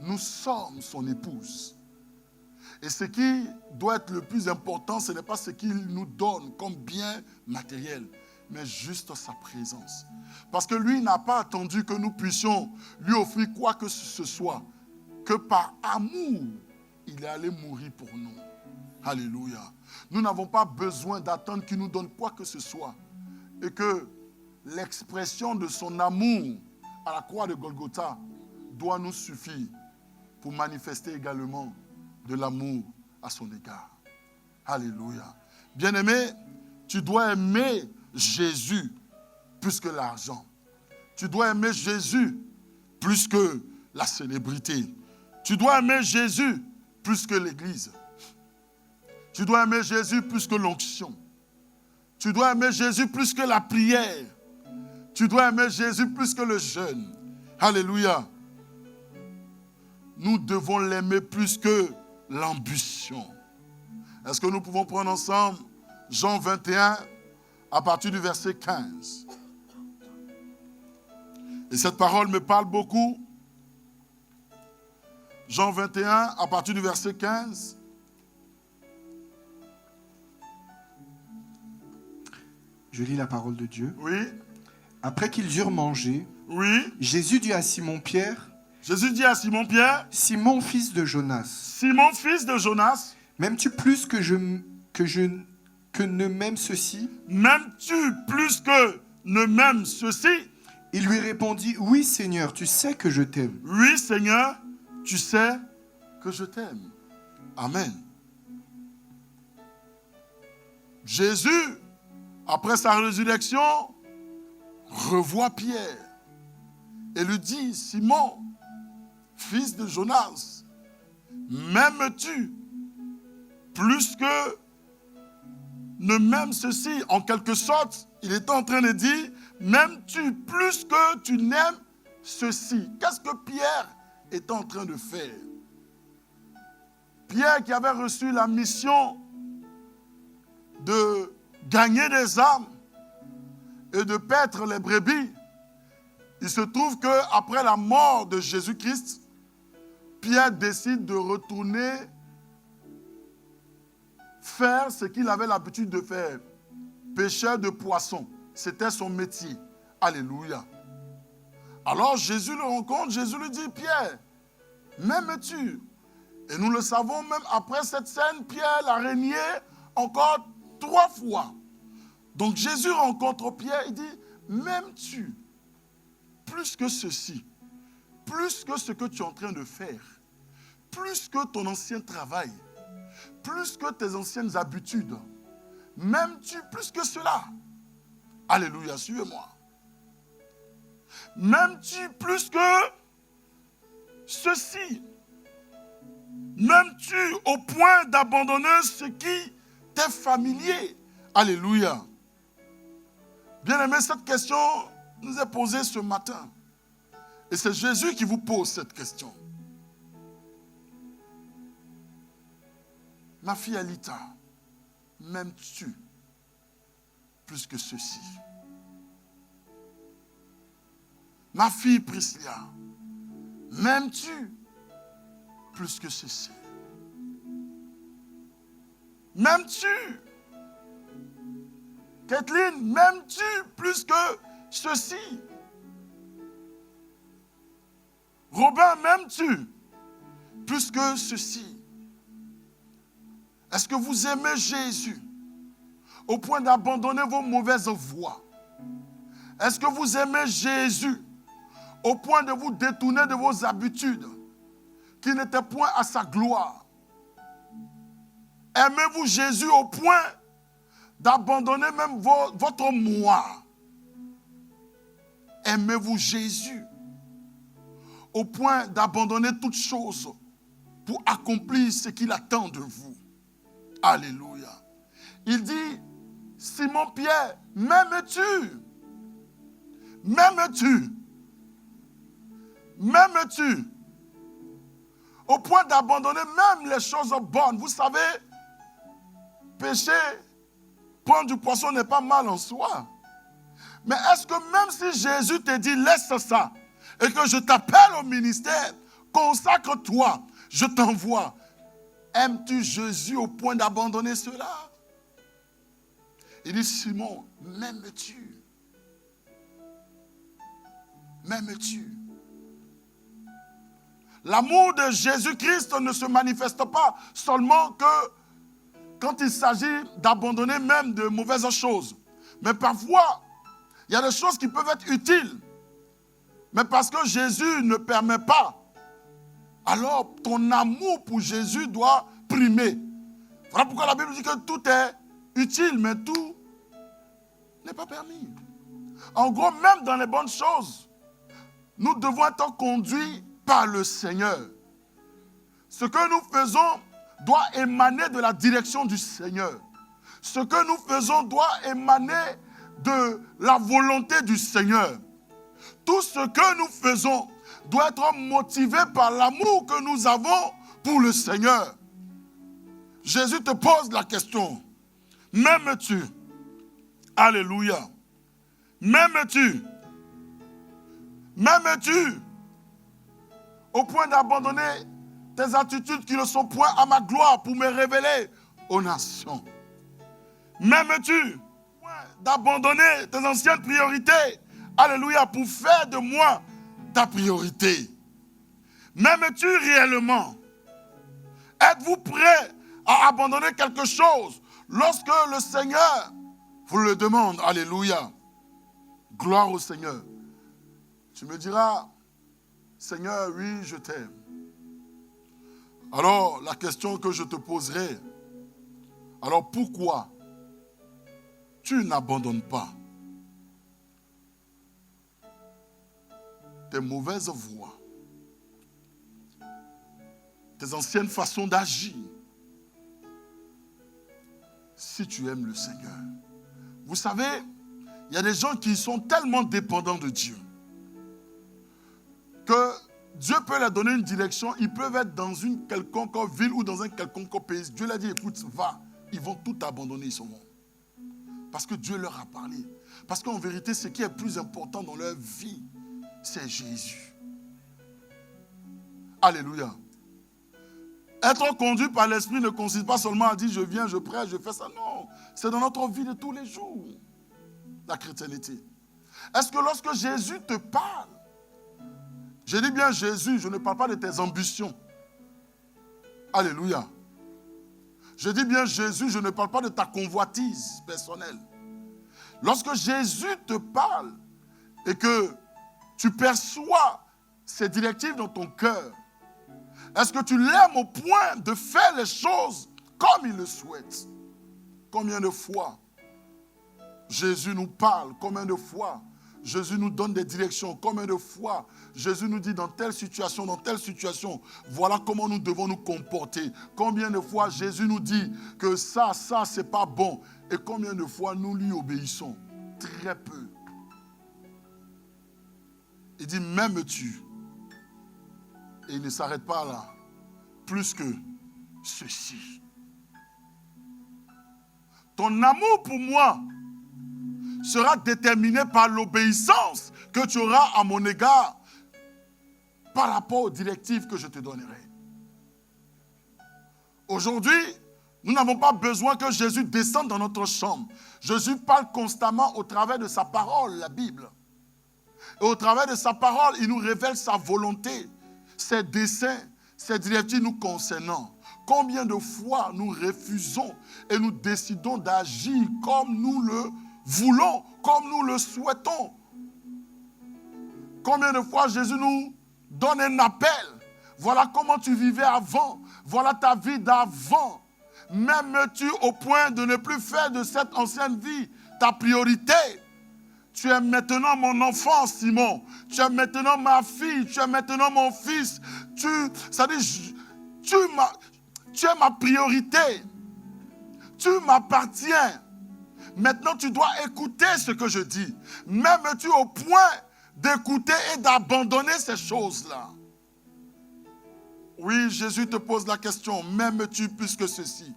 Nous sommes son épouse. Et ce qui doit être le plus important, ce n'est pas ce qu'il nous donne comme bien matériel, mais juste sa présence. Parce que lui n'a pas attendu que nous puissions lui offrir quoi que ce soit, que par amour, il est allé mourir pour nous. Alléluia. Nous n'avons pas besoin d'attendre qu'il nous donne quoi que ce soit. Et que l'expression de son amour à la croix de Golgotha doit nous suffire pour manifester également de l'amour à son égard. Alléluia. Bien-aimé, tu dois aimer Jésus plus que l'argent. Tu dois aimer Jésus plus que la célébrité. Tu dois aimer Jésus plus que l'église. Tu dois aimer Jésus plus que l'onction. Tu dois aimer Jésus plus que la prière. Tu dois aimer Jésus plus que le jeûne. Alléluia. Nous devons l'aimer plus que l'ambition. Est-ce que nous pouvons prendre ensemble Jean 21 à partir du verset 15? Et cette parole me parle beaucoup. Jean 21 à partir du verset 15. Je lis la parole de Dieu. Oui. Après qu'ils eurent mangé, Oui. Jésus dit à Simon-Pierre, Jésus dit à Simon-Pierre, Simon, fils de Jonas, Simon, fils de Jonas, m'aimes-tu plus que ne m'aime ceci? m'aimes-tu plus que ne m'aime ceci? Il lui répondit, oui Seigneur, tu sais que je t'aime. Oui, Seigneur, tu sais que je t'aime. Amen. Jésus, après sa résurrection, revoit Pierre et lui dit, Simon, fils de Jonas, m'aimes-tu plus que ne m'aime ceci? En quelque sorte, il est en train de dire, m'aimes-tu plus que tu n'aimes ceci? Qu'est-ce que Pierre est en train de faire? Pierre qui avait reçu la mission de gagner des âmes et de paître les brebis, il se trouve qu'après la mort de Jésus-Christ, Pierre décide de retourner faire ce qu'il avait l'habitude de faire. Pêcheur de poissons. C'était son métier. Alléluia. Alors Jésus le rencontre, Jésus lui dit, Pierre, m'aimes-tu? Et nous le savons, même après cette scène, Pierre a régné encore 3 fois. Donc Jésus rencontre Pierre, il dit, m'aimes-tu plus que ceci, plus que ce que tu es en train de faire, plus que ton ancien travail, plus que tes anciennes habitudes, m'aimes-tu plus que cela? Alléluia, suivez-moi. M'aimes-tu plus que ceci? M'aimes-tu au point d'abandonner ce qui t'est familier? Alléluia. Bien-aimé, cette question nous est posée ce matin. Et c'est Jésus qui vous pose cette question. Ma fille Alita, m'aimes-tu plus que ceci? Ma fille Priscilla, m'aimes-tu plus que ceci? M'aimes-tu? Kathleen, m'aimes-tu plus que ceci? Robin, m'aimes-tu plus que ceci? Est-ce que vous aimez Jésus au point d'abandonner vos mauvaises voies? Est-ce que vous aimez Jésus au point de vous détourner de vos habitudes qui n'étaient point à sa gloire? Aimez-vous Jésus au point d'abandonner même votre moi? Aimez-vous Jésus au point d'abandonner toutes choses pour accomplir ce qu'il attend de vous? Alléluia. Il dit, Simon-Pierre, m'aimes-tu? M'aimes-tu? M'aimes-tu? Au point d'abandonner même les choses bonnes. Vous savez, pécher, prendre du poisson n'est pas mal en soi. Mais est-ce que même si Jésus te dit, laisse ça, et que je t'appelle au ministère, consacre-toi, je t'envoie, aimes-tu Jésus au point d'abandonner cela? Il dit, Simon, m'aimes-tu? M'aimes-tu? L'amour de Jésus-Christ ne se manifeste pas seulement que quand il s'agit d'abandonner même de mauvaises choses. Mais parfois, il y a des choses qui peuvent être utiles. Mais parce que Jésus ne permet pas, alors ton amour pour Jésus doit primer. Voilà pourquoi la Bible dit que tout est utile, mais tout n'est pas permis. En gros, même dans les bonnes choses, nous devons être conduits par le Seigneur. Ce que nous faisons doit émaner de la direction du Seigneur. Ce que nous faisons doit émaner de la volonté du Seigneur. Tout ce que nous faisons doit être motivé par l'amour que nous avons pour le Seigneur. Jésus te pose la question. M'aimes-tu? Alléluia. M'aimes-tu? M'aimes-tu? Au point d'abandonner tes attitudes qui ne sont point à ma gloire pour me révéler aux nations. M'aimes-tu? D'abandonner tes anciennes priorités. Alléluia, pour faire de moi ta priorité. M'aimes-tu réellement? Êtes-vous prêt à abandonner quelque chose lorsque le Seigneur vous le demande? Alléluia. Gloire au Seigneur. Tu me diras, Seigneur, oui, je t'aime. Alors, la question que je te poserai, alors pourquoi tu n'abandonnes pas tes mauvaises voies, tes anciennes façons d'agir, si tu aimes le Seigneur? Vous savez, il y a des gens qui sont tellement dépendants de Dieu que Dieu peut leur donner une direction. Ils peuvent être dans une quelconque ville ou dans un quelconque pays. Dieu leur dit, écoute, va. Ils vont tout abandonner, ils s'en vont. Parce que Dieu leur a parlé. Parce qu'en vérité, ce qui est plus important dans leur vie, c'est Jésus. Alléluia. Être conduit par l'Esprit ne consiste pas seulement à dire, je viens, je prêche, je fais ça. Non, c'est dans notre vie de tous les jours, la chrétienté. Est-ce que lorsque Jésus te parle, je dis bien Jésus, je ne parle pas de tes ambitions. Alléluia. Je dis bien Jésus, je ne parle pas de ta convoitise personnelle. Lorsque Jésus te parle et que tu perçois ses directives dans ton cœur, est-ce que tu l'aimes au point de faire les choses comme il le souhaite? Combien de fois Jésus nous parle? Combien de fois Jésus nous donne des directions? Combien de fois Jésus nous dit dans telle situation, voilà comment nous devons nous comporter? Combien de fois Jésus nous dit que ça, c'est pas bon? Et combien de fois nous lui obéissons? Très peu. Il dit, m'aimes-tu? Et il ne s'arrête pas là. Plus que ceci. Ton amour pour moi sera déterminé par l'obéissance que tu auras à mon égard par rapport aux directives que je te donnerai. Aujourd'hui, nous n'avons pas besoin que Jésus descende dans notre chambre. Jésus parle constamment au travers de sa parole, la Bible. Et au travers de sa parole, il nous révèle sa volonté, ses desseins, ses directives nous concernant. Combien de fois nous refusons et nous décidons d'agir comme nous le voulons, comme nous le souhaitons? Combien de fois Jésus nous donne un appel? Voilà comment tu vivais avant. Voilà ta vie d'avant. M'aimes-tu au point de ne plus faire de cette ancienne vie ta priorité? Tu es maintenant mon enfant, Simon. Tu es maintenant ma fille. Tu es maintenant mon fils. Tu es ma priorité. Tu m'appartiens. Maintenant, tu dois écouter ce que je dis. M'aimes-tu au point d'écouter et d'abandonner ces choses-là? Oui, Jésus te pose la question. M'aimes-tu plus que ceci?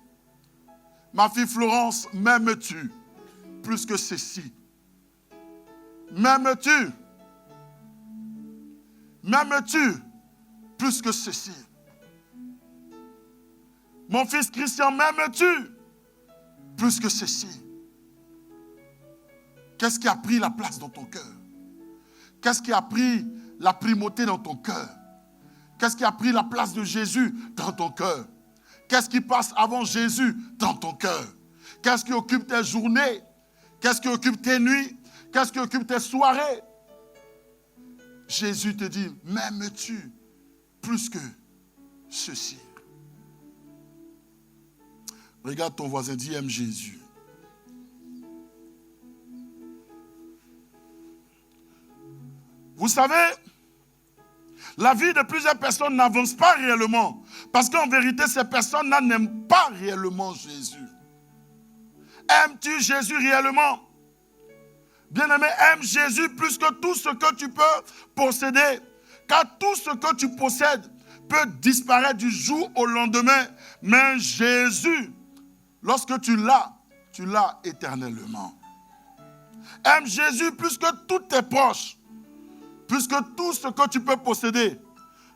Ma fille Florence, m'aimes-tu plus que ceci? M'aimes-tu? M'aimes-tu plus que ceci? Mon fils Christian, m'aimes-tu plus que ceci? Qu'est-ce qui a pris la place dans ton cœur? Qu'est-ce qui a pris la primauté dans ton cœur? Qu'est-ce qui a pris la place de Jésus dans ton cœur? Qu'est-ce qui passe avant Jésus dans ton cœur? Qu'est-ce qui occupe tes journées? Qu'est-ce qui occupe tes nuits? Qu'est-ce qui occupe tes soirées? Jésus te dit, m'aimes-tu plus que ceci? Regarde ton voisin, dis, aime Jésus. Vous savez, La vie de plusieurs personnes n'avance pas réellement. Parce qu'en vérité, ces personnes-là n'aiment pas réellement Jésus. Aimes-tu Jésus réellement? Bien-aimé, aime Jésus plus que tout ce que tu peux posséder. Car tout ce que tu possèdes peut disparaître du jour au lendemain. Mais Jésus, lorsque tu l'as éternellement. Aime Jésus plus que tous tes proches. Plus que tout ce que tu peux posséder.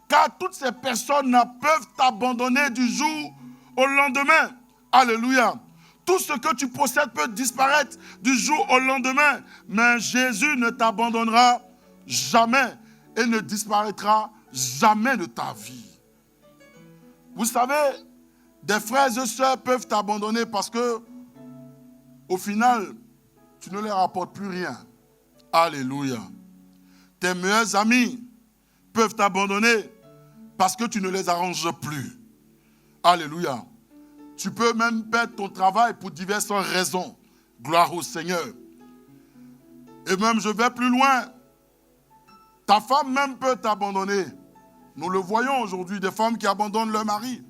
Car toutes ces personnes peuvent t'abandonner du jour au lendemain. Alléluia. Tout ce que tu possèdes peut disparaître du jour au lendemain. Mais Jésus ne t'abandonnera jamais et ne disparaîtra jamais de ta vie. Vous savez, des frères et sœurs peuvent t'abandonner parce que, au final, tu ne leur apportes plus rien. Alléluia. Tes meilleurs amis peuvent t'abandonner parce que tu ne les arranges plus. Alléluia. Tu peux même perdre ton travail pour diverses raisons. Gloire au Seigneur. Et même, je vais plus loin. Ta femme même peut t'abandonner. Nous le voyons aujourd'hui, des femmes qui abandonnent leur mari.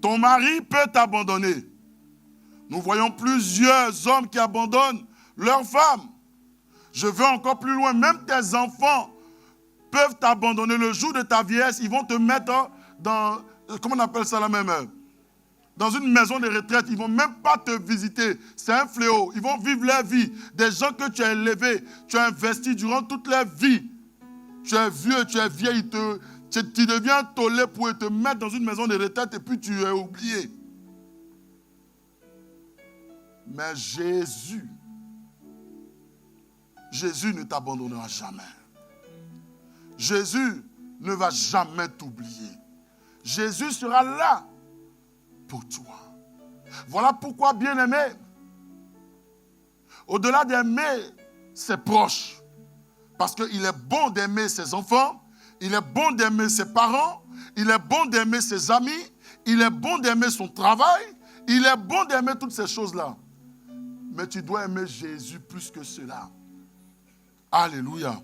Ton mari peut t'abandonner. Nous voyons plusieurs hommes qui abandonnent leur femme. Je vais encore plus loin. Même tes enfants peuvent t'abandonner le jour de ta vieillesse. Ils vont te mettre dans, comment on appelle ça la même heure? Dans une maison de retraite, ils ne vont même pas te visiter. C'est un fléau. Ils vont vivre leur vie. Des gens que tu as élevés, tu as investi durant toute leur vie. Tu es vieux, tu es vieille, tu deviens tollé pour te mettre dans une maison de retraite et puis tu es oublié. Mais Jésus ne t'abandonnera jamais. Jésus ne va jamais t'oublier. Jésus sera là pour toi. Voilà pourquoi, bien-aimé, au-delà d'aimer ses proches, parce qu'il est bon d'aimer ses enfants, il est bon d'aimer ses parents, il est bon d'aimer ses amis, il est bon d'aimer son travail, il est bon d'aimer toutes ces choses-là. Mais tu dois aimer Jésus plus que cela. Alléluia.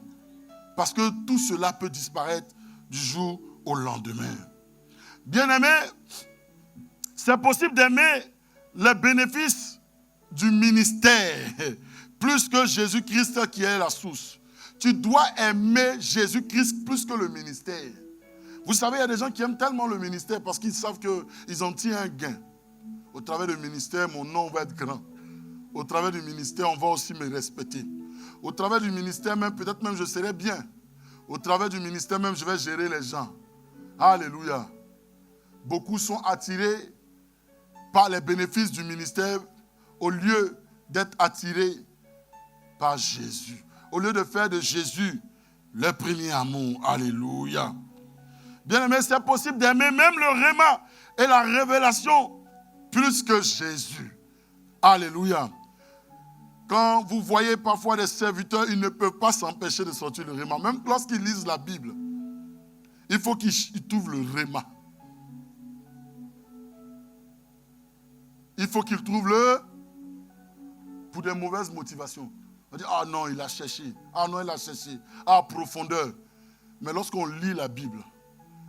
Parce que tout cela peut disparaître du jour au lendemain. Bien-aimé, c'est possible d'aimer les bénéfices du ministère plus que Jésus-Christ qui est la source. Tu dois aimer Jésus-Christ plus que le ministère. Vous savez, il y a des gens qui aiment tellement le ministère parce qu'ils savent qu'ils en tirent un gain. Au travers du ministère, mon nom va être grand. Au travers du ministère, on va aussi me respecter. Au travers du ministère, même peut-être même je serai bien. Au travers du ministère, même je vais gérer les gens. Alléluia. Beaucoup sont attirés par les bénéfices du ministère au lieu d'être attirés par Jésus. Au lieu de faire de Jésus le premier amour. Alléluia. Bien-aimé, c'est possible d'aimer même le réma et la révélation plus que Jésus. Alléluia. Quand vous voyez parfois des serviteurs, ils ne peuvent pas s'empêcher de sortir le réma. Même lorsqu'ils lisent la Bible, il faut qu'ils trouvent le réma. Il faut qu'ils trouvent pour des mauvaises motivations. On dit, ah non, il a cherché. Ah non, il a cherché. Ah, profondeur. Mais lorsqu'on lit la Bible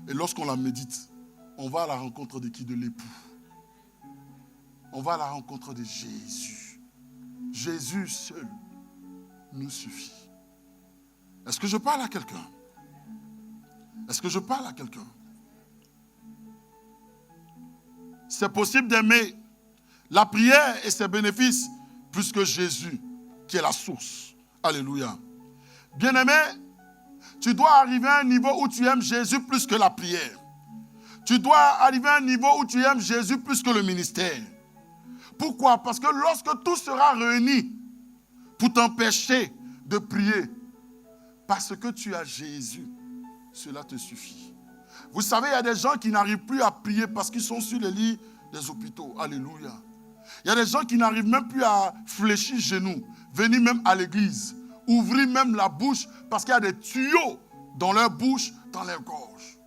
et lorsqu'on la médite, on va à la rencontre de qui? De l'époux. On va à la rencontre de Jésus. Jésus seul nous suffit. Est-ce que je parle à quelqu'un? Est-ce que je parle à quelqu'un? C'est possible d'aimer la prière et ses bénéfices plus que Jésus, qui est la source. Alléluia. Bien-aimé, tu dois arriver à un niveau où tu aimes Jésus plus que la prière. Tu dois arriver à un niveau où tu aimes Jésus plus que le ministère. Pourquoi? Parce que lorsque tout sera réuni pour t'empêcher de prier, parce que tu as Jésus, cela te suffit. Vous savez, il y a des gens qui n'arrivent plus à prier parce qu'ils sont sur les lits des hôpitaux. Alléluia. Il y a des gens qui n'arrivent même plus à fléchir genoux, venir même à l'église, ouvrir même la bouche parce qu'il y a des tuyaux dans leur bouche, dans leur gorge.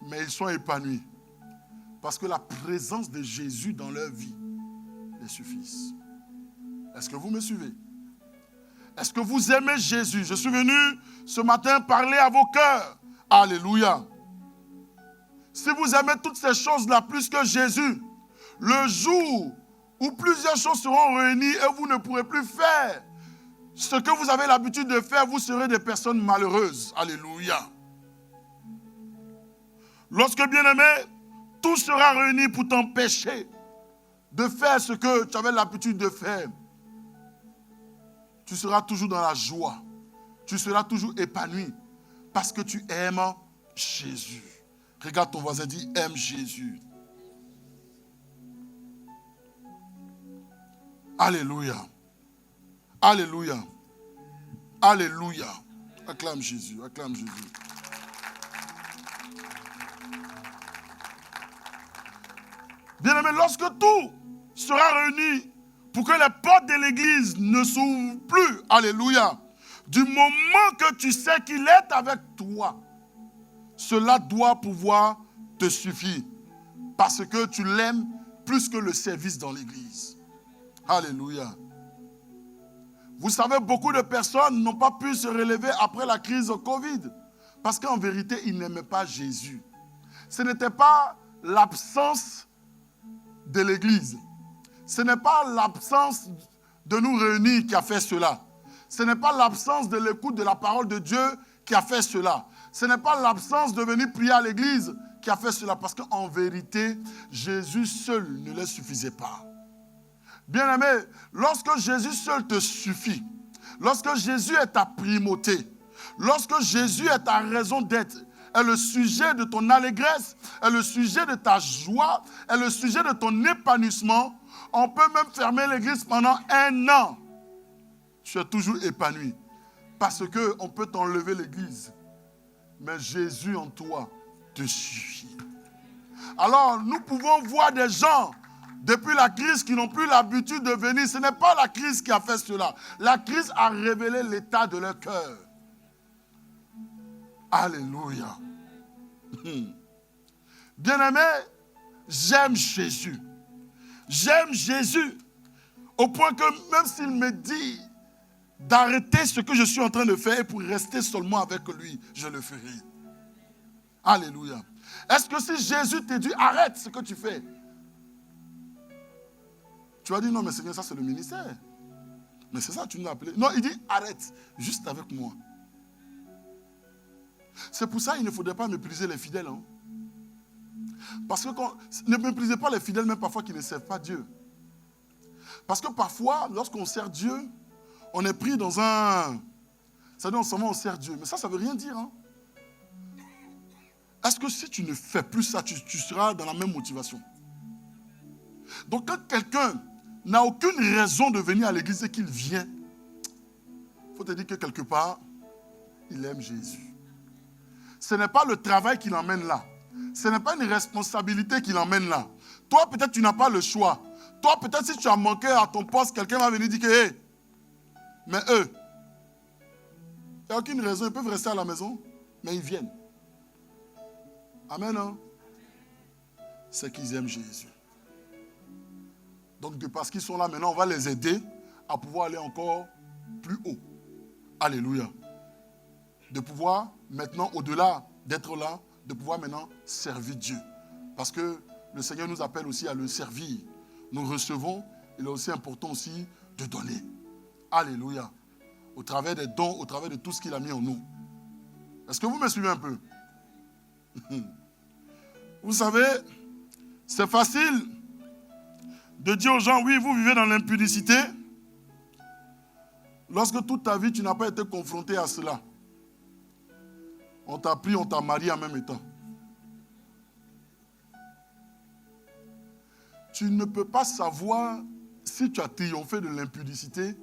Mais ils sont épanouis parce que la présence de Jésus dans leur vie les suffit. Est-ce que vous me suivez? Est-ce que vous aimez Jésus? Je suis venu ce matin parler à vos cœurs. Alléluia. Si vous aimez toutes ces choses-là plus que Jésus, le jour où plusieurs choses seront réunies et vous ne pourrez plus faire ce que vous avez l'habitude de faire, vous serez des personnes malheureuses. Alléluia. Lorsque, bien-aimé, tout sera réuni pour t'empêcher de faire ce que tu avais l'habitude de faire, tu seras toujours dans la joie. Tu seras toujours épanoui parce que tu aimes Jésus. Regarde ton voisin, dis aime Jésus. Alléluia. Alléluia. Alléluia. Acclame Jésus, acclame Jésus. Bien-aimé, lorsque tout sera réuni pour que les portes de l'église ne s'ouvrent plus, alléluia, du moment que tu sais qu'il est avec toi, cela doit pouvoir te suffire parce que tu l'aimes plus que le service dans l'église. Alléluia. Vous savez, beaucoup de personnes n'ont pas pu se relever après la crise Covid parce qu'en vérité, ils n'aimaient pas Jésus. Ce n'était pas l'absence de l'église. Ce n'est pas l'absence de nous réunir qui a fait cela. Ce n'est pas l'absence de l'écoute de la parole de Dieu qui a fait cela. Ce n'est pas l'absence de venir prier à l'église qui a fait cela. Parce qu'en vérité, Jésus seul ne les suffisait pas. Bien-aimé, lorsque Jésus seul te suffit, lorsque Jésus est ta primauté, lorsque Jésus est ta raison d'être, est le sujet de ton allégresse, est le sujet de ta joie, est le sujet de ton épanouissement, on peut même fermer l'église pendant 1 an. Tu es toujours épanoui. Parce qu'on peut t'enlever l'église. Mais Jésus en toi te suffit. Alors, nous pouvons voir des gens, depuis la crise, qui n'ont plus l'habitude de venir. Ce n'est pas la crise qui a fait cela. La crise a révélé l'état de leur cœur. Alléluia. Bien-aimé, j'aime Jésus. J'aime Jésus au point que même s'il me dit d'arrêter ce que je suis en train de faire et pour rester seulement avec lui, je le ferai. Alléluia. Est-ce que si Jésus te dit arrête ce que tu fais, tu vas dire non mais Seigneur, ça c'est le ministère. Mais c'est ça, tu nous as appelé. Non, il dit arrête, juste avec moi. C'est pour ça qu'il ne faudrait pas mépriser les fidèles. Hein? Parce que ne méprisez pas les fidèles, même parfois qui ne servent pas Dieu. Parce que parfois, lorsqu'on sert Dieu, on est pris dans un... C'est-à-dire, on sert Dieu. Mais ça ne veut rien dire. Hein? Est-ce que si tu ne fais plus ça, tu seras dans la même motivation? Donc, quand quelqu'un n'a aucune raison de venir à l'église et qu'il vient, il faut te dire que quelque part, il aime Jésus. Ce n'est pas le travail qui l'emmène là. Ce n'est pas une responsabilité qui l'emmène là. Toi, peut-être, tu n'as pas le choix. Toi, peut-être, si tu as manqué à ton poste, quelqu'un va venir dire que, hey, mais eux, il n'y a aucune raison, ils peuvent rester à la maison, mais ils viennent. Amen, hein? C'est qu'ils aiment Jésus. Donc, parce qu'ils sont là maintenant, on va les aider à pouvoir aller encore plus haut. Alléluia. De pouvoir maintenant, au-delà d'être là, de pouvoir maintenant servir Dieu. Parce que le Seigneur nous appelle aussi à le servir. Nous recevons, il est aussi important aussi de donner. Alléluia. Au travers des dons, au travers de tout ce qu'il a mis en nous. Est-ce que vous me suivez un peu? Vous savez, c'est facile de dire aux gens, oui, vous vivez dans l'impudicité. Lorsque toute ta vie, tu n'as pas été confronté à cela. On t'a pris, on t'a marié en même temps. Tu ne peux pas savoir si tu as triomphé de l'impudicité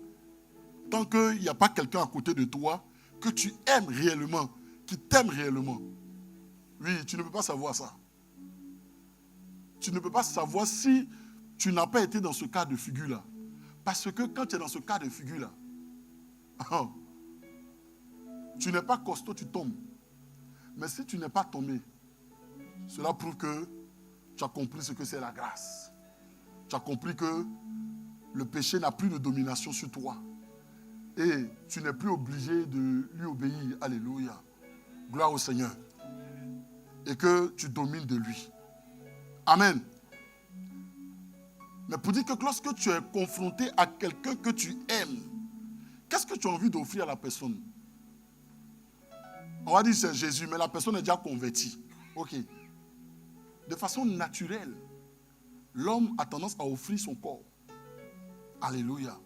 tant qu'il n'y a pas quelqu'un à côté de toi que tu aimes réellement, qui t'aime réellement. Oui, tu ne peux pas savoir ça. Tu ne peux pas savoir si tu n'as pas été dans ce cas de figure-là. Parce que quand tu es dans ce cas de figure-là, tu n'es pas costaud, tu tombes. Mais si tu n'es pas tombé, cela prouve que tu as compris ce que c'est la grâce. Tu as compris que le péché n'a plus de domination sur toi. Et tu n'es plus obligé de lui obéir. Alléluia. Gloire au Seigneur. Et que tu domines de lui. Amen. Mais pour dire que lorsque tu es confronté à quelqu'un que tu aimes, qu'est-ce que tu as envie d'offrir à la personne? On va dire c'est Jésus, mais la personne est déjà convertie. Ok. De façon naturelle, l'homme a tendance à offrir son corps. Alléluia.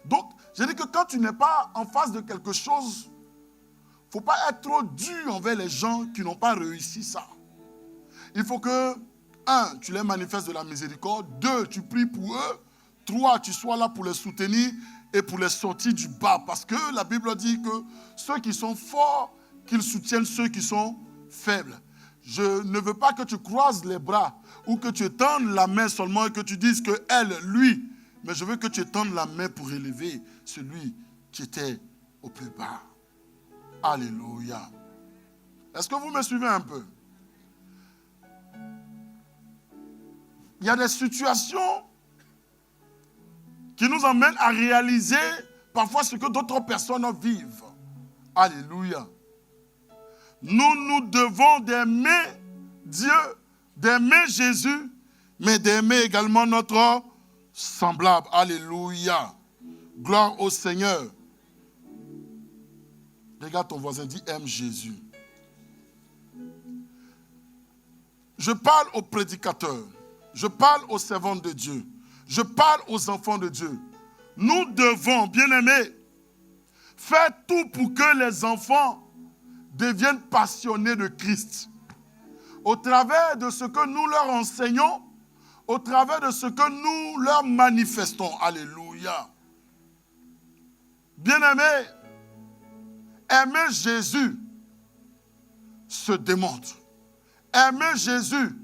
Donc, je dis que quand tu n'es pas en face de quelque chose, il ne faut pas être trop dur envers les gens qui n'ont pas réussi ça. Il faut que, 1, tu les manifestes de la miséricorde. 2, tu pries pour eux. 3, tu sois là pour les soutenir et pour les sortir du bas. Parce que la Bible dit que ceux qui sont forts, qu'ils soutiennent ceux qui sont faibles. Je ne veux pas que tu croises les bras ou que tu étendes la main seulement et que tu dises que elle, lui. Mais je veux que tu étendes la main pour élever celui qui était au plus bas. Alléluia. Est-ce que vous me suivez un peu? Il y a des situations qui nous emmènent à réaliser parfois ce que d'autres personnes vivent. Alléluia. Nous devons d'aimer Dieu, d'aimer Jésus, mais d'aimer également notre semblable. Alléluia. Gloire au Seigneur. Regarde ton voisin, dis aime Jésus. Je parle aux prédicateurs. Je parle aux servants de Dieu. Je parle aux enfants de Dieu. Nous devons, bien-aimés, faire tout pour que les enfants deviennent passionnés de Christ. Au travers de ce que nous leur enseignons, au travers de ce que nous leur manifestons. Alléluia. Bien-aimés, aimer Jésus se démontre. Aimer Jésus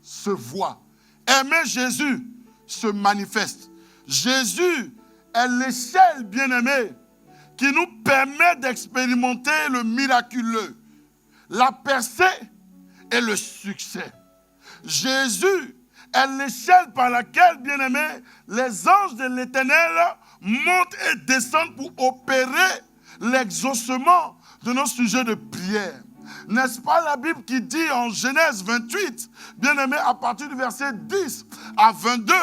se voit. Aimer Jésus se manifeste. Jésus est l'échelle, bien-aimée, qui nous permet d'expérimenter le miraculeux, la percée et le succès. Jésus est l'échelle par laquelle, bien-aimés, les anges de l'Éternel montent et descendent pour opérer l'exaucement de nos sujets de prière. N'est-ce pas la Bible qui dit en Genèse 28, bien-aimé, à partir du verset 10 à 22,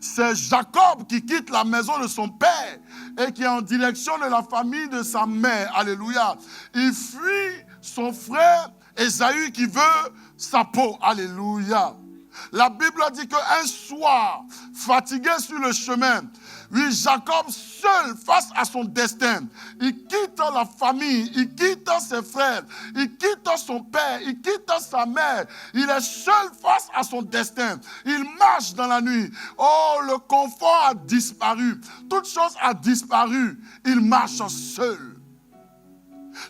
c'est Jacob qui quitte la maison de son père et qui est en direction de la famille de sa mère. Alléluia. Il fuit son frère Ésaü qui veut sa peau. Alléluia. La Bible dit qu'un soir, fatigué sur le chemin, oui, Jacob seul face à son destin, il quitte la famille, il quitte ses frères, il quitte son père, il quitte sa mère. Il est seul face à son destin. Il marche dans la nuit. Oh, le confort a disparu. Toute chose a disparu. Il marche seul.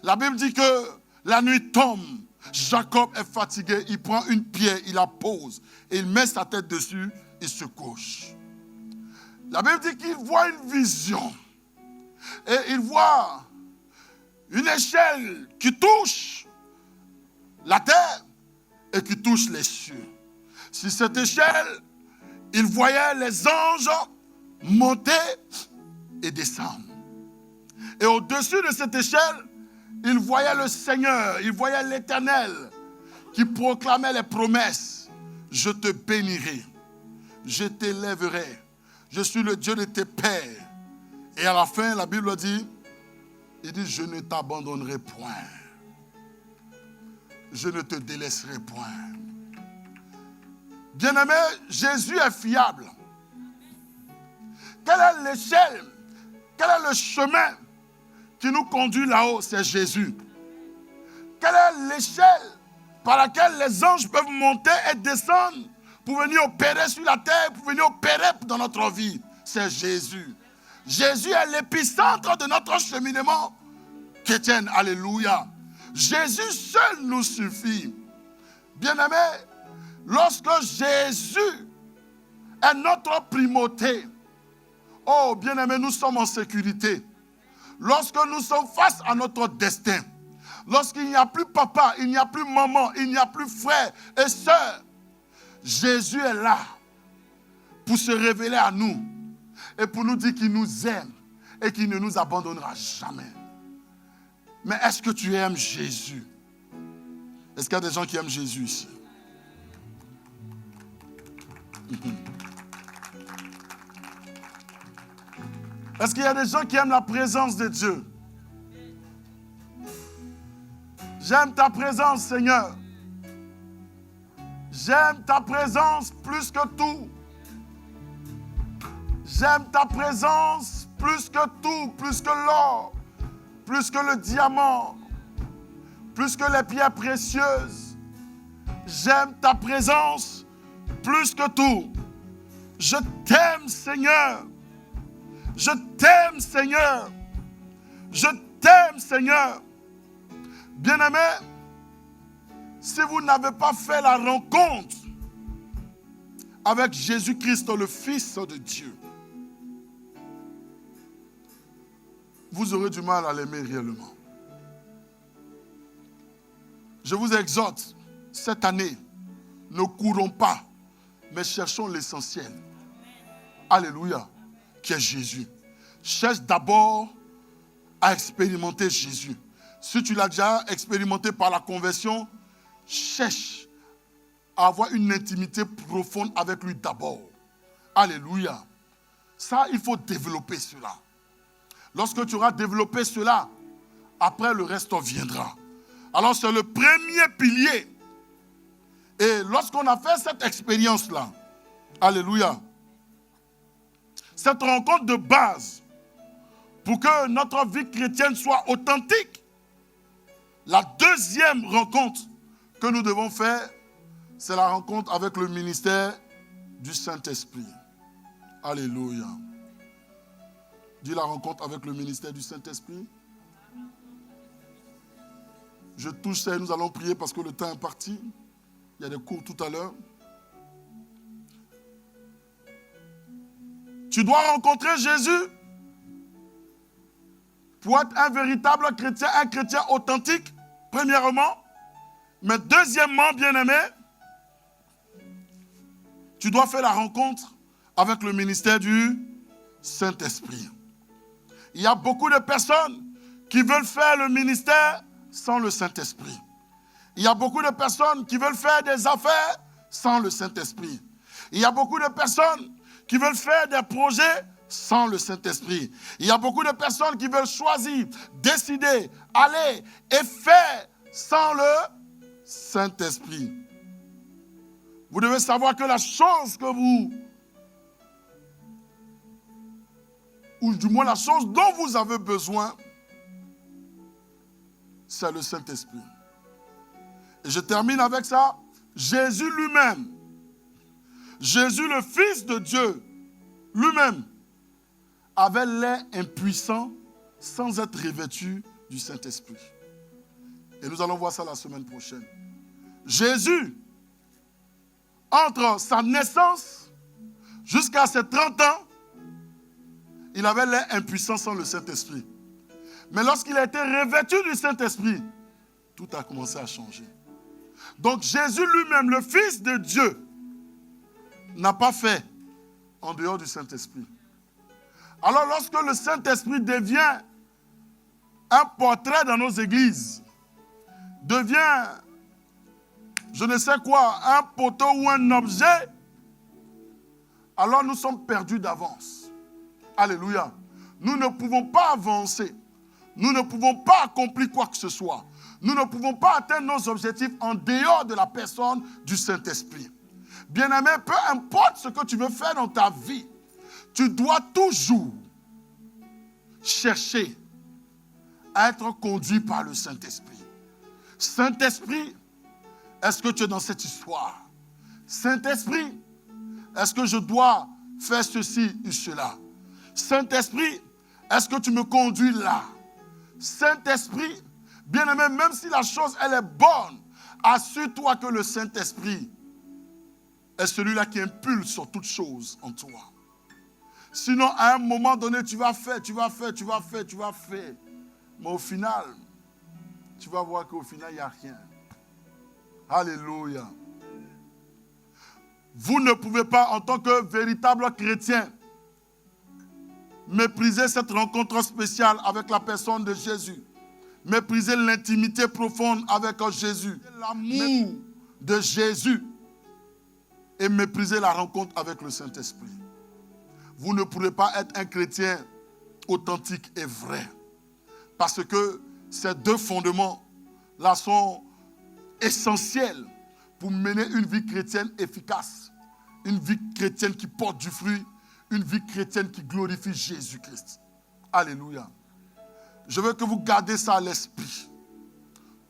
La Bible dit que la nuit tombe. Jacob est fatigué. Il prend une pierre, il la pose et il met sa tête dessus, il se couche. La Bible dit qu'il voit une vision. Et il voit une échelle qui touche la terre et qui touche les cieux. Sur cette échelle, il voyait les anges monter et descendre. Et au-dessus de cette échelle, il voyait le Seigneur, il voyait l'Éternel qui proclamait les promesses. Je te bénirai, je t'élèverai. Je suis le Dieu de tes pères. Et à la fin, la Bible dit, il dit, je ne t'abandonnerai point. Je ne te délaisserai point. Bien-aimé, Jésus est fiable. Quelle est l'échelle? Quel est le chemin qui nous conduit là-haut? C'est Jésus. Quelle est l'échelle par laquelle les anges peuvent monter et descendre pour venir opérer sur la terre, pour venir opérer dans notre vie? C'est Jésus. Jésus est l'épicentre de notre cheminement chrétien. Alléluia. Jésus seul nous suffit. Bien-aimé, lorsque Jésus est notre primauté, oh bien-aimé, nous sommes en sécurité. Lorsque nous sommes face à notre destin, lorsqu'il n'y a plus papa, il n'y a plus maman, il n'y a plus frère et sœur, Jésus est là pour se révéler à nous et pour nous dire qu'il nous aime et qu'il ne nous abandonnera jamais. Mais est-ce que tu aimes Jésus? Est-ce qu'il y a des gens qui aiment Jésus ici? Est-ce qu'il y a des gens qui aiment la présence de Dieu? J'aime ta présence, Seigneur. J'aime ta présence plus que tout. J'aime ta présence plus que tout, plus que l'or, plus que le diamant, plus que les pierres précieuses. J'aime ta présence plus que tout. Je t'aime, Seigneur. Je t'aime, Seigneur. Je t'aime, Seigneur. Bien-aimés, si vous n'avez pas fait la rencontre avec Jésus-Christ, le Fils de Dieu, vous aurez du mal à l'aimer réellement. Je vous exhorte, cette année, ne courons pas, mais cherchons l'essentiel. Alléluia, qui est Jésus. Cherche d'abord à expérimenter Jésus. Si tu l'as déjà expérimenté par la conversion, cherche à avoir une intimité profonde avec lui d'abord. Alléluia. Ça, il faut développer cela. Lorsque tu auras développé cela, après le reste viendra. Alors c'est le premier pilier. Et lorsqu'on a fait cette expérience-là, alléluia, cette rencontre de base, pour que notre vie chrétienne soit authentique, la deuxième rencontre que nous devons faire, c'est la rencontre avec le ministère du Saint-Esprit. Alléluia. Dis la rencontre avec le ministère du Saint-Esprit. Je touche ça et nous allons prier parce que le temps est parti. Il y a des cours tout à l'heure. Tu dois rencontrer Jésus pour être un véritable chrétien, un chrétien authentique, premièrement. Mais deuxièmement, bien-aimé, tu dois faire la rencontre avec le ministère du Saint-Esprit. Il y a beaucoup de personnes qui veulent faire le ministère sans le Saint-Esprit. Il y a beaucoup de personnes qui veulent faire des affaires sans le Saint-Esprit. Il y a beaucoup de personnes qui veulent faire des projets sans le Saint-Esprit. Il y a beaucoup de personnes qui veulent choisir, décider, aller et faire sans le Saint-Esprit. Vous devez savoir que la chose que vous, ou du moins la chose dont vous avez besoin, c'est le Saint-Esprit. Et je termine avec ça. Jésus lui-même, Jésus le Fils de Dieu, lui-même, avait l'air impuissant sans être revêtu du Saint-Esprit. Et nous allons voir ça la semaine prochaine. Jésus, entre sa naissance jusqu'à ses 30 ans, il avait l'air impuissant sans le Saint-Esprit. Mais lorsqu'il a été revêtu du Saint-Esprit, tout a commencé à changer. Donc Jésus lui-même, le Fils de Dieu, n'a pas fait en dehors du Saint-Esprit. Alors lorsque le Saint-Esprit devient un portrait dans nos églises, devient, je ne sais quoi, un poteau ou un objet, alors nous sommes perdus d'avance. Alléluia. Nous ne pouvons pas avancer. Nous ne pouvons pas accomplir quoi que ce soit. Nous ne pouvons pas atteindre nos objectifs en dehors de la personne du Saint-Esprit. Bien-aimé, peu importe ce que tu veux faire dans ta vie, tu dois toujours chercher à être conduit par le Saint-Esprit. Saint-Esprit, est-ce que tu es dans cette histoire? Saint-Esprit, est-ce que je dois faire ceci ou cela? Saint-Esprit, est-ce que tu me conduis là? Saint-Esprit, bien-aimé, même si la chose elle est bonne, assure-toi que le Saint-Esprit est celui-là qui impulse sur toute chose en toi. Sinon, à un moment donné, tu vas faire. Mais au final, tu vas voir qu'au final, il n'y a rien. Alléluia. Vous ne pouvez pas, en tant que véritable chrétien, Méprisez cette rencontre spéciale avec la personne de Jésus. Méprisez l'intimité profonde avec Jésus. L'amour de Jésus. Et méprisez la rencontre avec le Saint-Esprit. Vous ne pourrez pas être un chrétien authentique et vrai. Parce que ces deux fondements-là sont essentiels pour mener une vie chrétienne efficace. Une vie chrétienne qui porte du fruit. Une vie chrétienne qui glorifie Jésus-Christ. Alléluia. Je veux que vous gardez ça à l'esprit.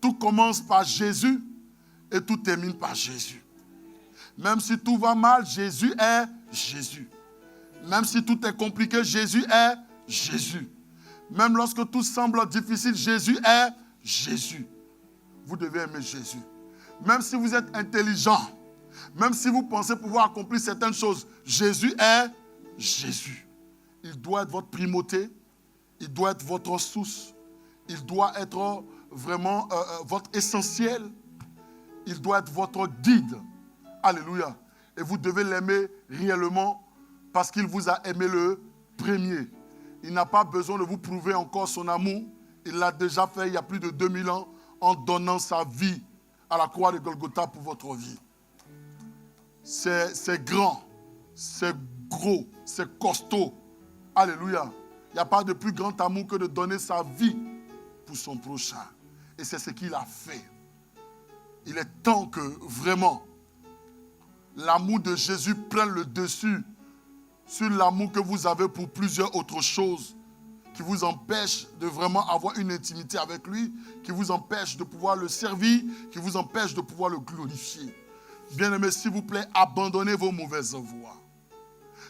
Tout commence par Jésus et tout termine par Jésus. Même si tout va mal, Jésus est Jésus. Même si tout est compliqué, Jésus est Jésus. Même lorsque tout semble difficile, Jésus est Jésus. Vous devez aimer Jésus. Même si vous êtes intelligent, même si vous pensez pouvoir accomplir certaines choses, Jésus est Jésus. Il doit être votre primauté, il doit être votre source, il doit être vraiment votre essentiel, il doit être votre guide. Alléluia. Et vous devez l'aimer réellement parce qu'il vous a aimé le premier. Il n'a pas besoin de vous prouver encore son amour. Il l'a déjà fait il y a plus de 2000 ans en donnant sa vie à la croix de Golgotha pour votre vie. C'est grand, c'est gros, c'est costaud. Alléluia. Il n'y a pas de plus grand amour que de donner sa vie pour son prochain. Et c'est ce qu'il a fait. Il est temps que vraiment l'amour de Jésus prenne le dessus sur l'amour que vous avez pour plusieurs autres choses qui vous empêchent de vraiment avoir une intimité avec lui, qui vous empêchent de pouvoir le servir, qui vous empêchent de pouvoir le glorifier. Bien-aimés, s'il vous plaît, abandonnez vos mauvaises voies.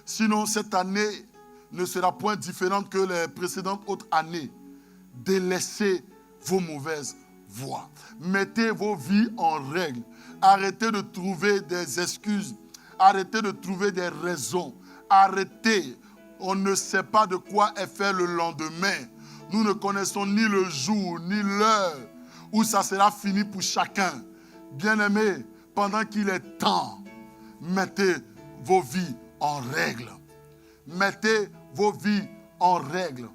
Sinon, cette année ne sera point différente que les précédentes autres années. Délaissez vos mauvaises voies. Mettez vos vies en règle. Arrêtez de trouver des excuses. Arrêtez de trouver des raisons. Arrêtez. On ne sait pas de quoi est fait le lendemain. Nous ne connaissons ni le jour, ni l'heure où ça sera fini pour chacun. Bien-aimés, pendant qu'il est temps, mettez vos vies en règle. Mettez vos vies en règle.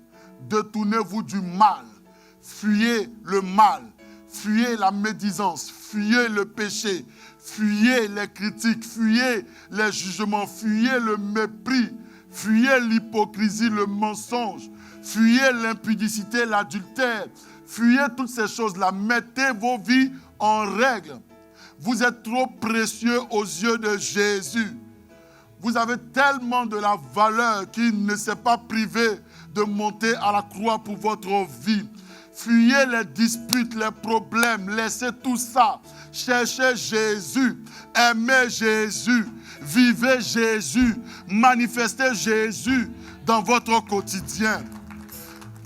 Détournez-vous du mal. Fuyez le mal. Fuyez la médisance. Fuyez le péché. Fuyez les critiques. Fuyez les jugements. Fuyez le mépris. Fuyez l'hypocrisie, le mensonge. Fuyez l'impudicité, l'adultère. Fuyez toutes ces choses-là. Mettez vos vies en règle. Vous êtes trop précieux aux yeux de Jésus. Vous avez tellement de la valeur qu'il ne s'est pas privé de monter à la croix pour votre vie. Fuyez les disputes, les problèmes, laissez tout ça. Cherchez Jésus, aimez Jésus, vivez Jésus, manifestez Jésus dans votre quotidien.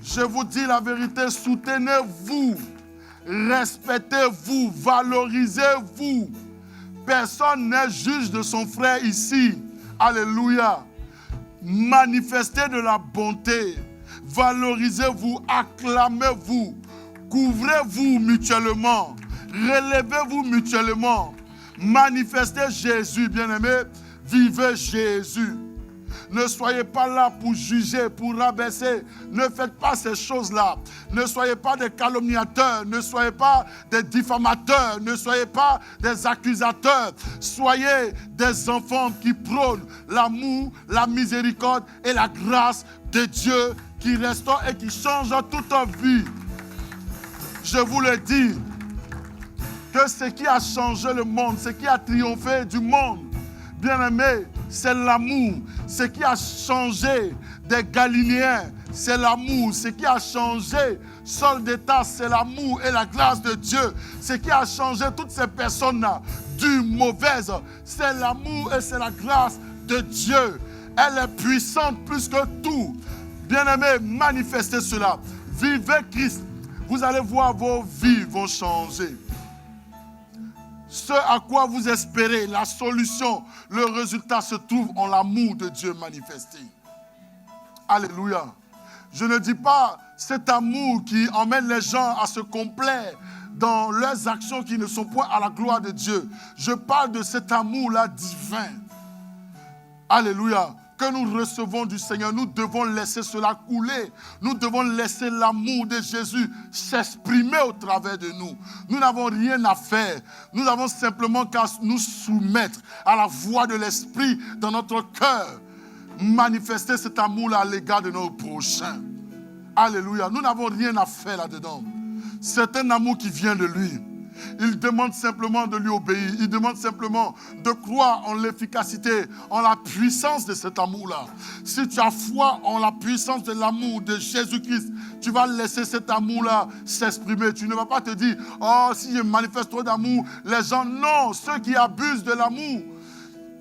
Je vous dis la vérité, soutenez-vous, respectez-vous, valorisez-vous. Personne n'est juge de son frère ici. Alléluia. Manifestez de la bonté. Valorisez-vous, acclamez-vous. Couvrez-vous mutuellement. Relevez-vous mutuellement. Manifestez Jésus, bien-aimé. Vivez Jésus. Ne soyez pas là pour juger, pour rabaisser. Ne faites pas ces choses-là. Ne soyez pas des calomniateurs. Ne soyez pas des diffamateurs. Ne soyez pas des accusateurs. Soyez des enfants qui prônent l'amour, la miséricorde et la grâce de Dieu qui restaure et qui change toute vie. Je vous le dis, que ce qui a changé le monde, ce qui a triomphé du monde, bien-aimé, c'est l'amour. Ce qui a changé des Galiléens, c'est l'amour. Ce qui a changé Saul de Tarse, c'est l'amour et la grâce de Dieu. Ce qui a changé toutes ces personnes-là, du mauvaises, c'est l'amour et c'est la grâce de Dieu. Elle est puissante plus que tout. Bien-aimés, manifestez cela. Vivez Christ. Vous allez voir, vos vies vont changer. Ce à quoi vous espérez, la solution, le résultat se trouve en l'amour de Dieu manifesté. Alléluia. Je ne dis pas cet amour qui emmène les gens à se complaire dans leurs actions qui ne sont point à la gloire de Dieu. Je parle de cet amour-là divin. Alléluia. que nous recevons du Seigneur, nous devons laisser cela couler. Nous devons laisser l'amour de Jésus s'exprimer au travers de nous. Nous n'avons rien à faire. Nous avons simplement qu'à nous soumettre à la voix de l'Esprit dans notre cœur. Manifester cet amour-là à l'égard de nos prochains. Alléluia. Nous n'avons rien à faire là-dedans. C'est un amour qui vient de lui. Il demande simplement de lui obéir. Il demande simplement de croire en l'efficacité, en la puissance de cet amour-là. Si tu as foi en la puissance de l'amour de Jésus-Christ, tu vas laisser cet amour-là s'exprimer. Tu ne vas pas te dire, oh, si je manifeste trop d'amour, les gens, non, ceux qui abusent de l'amour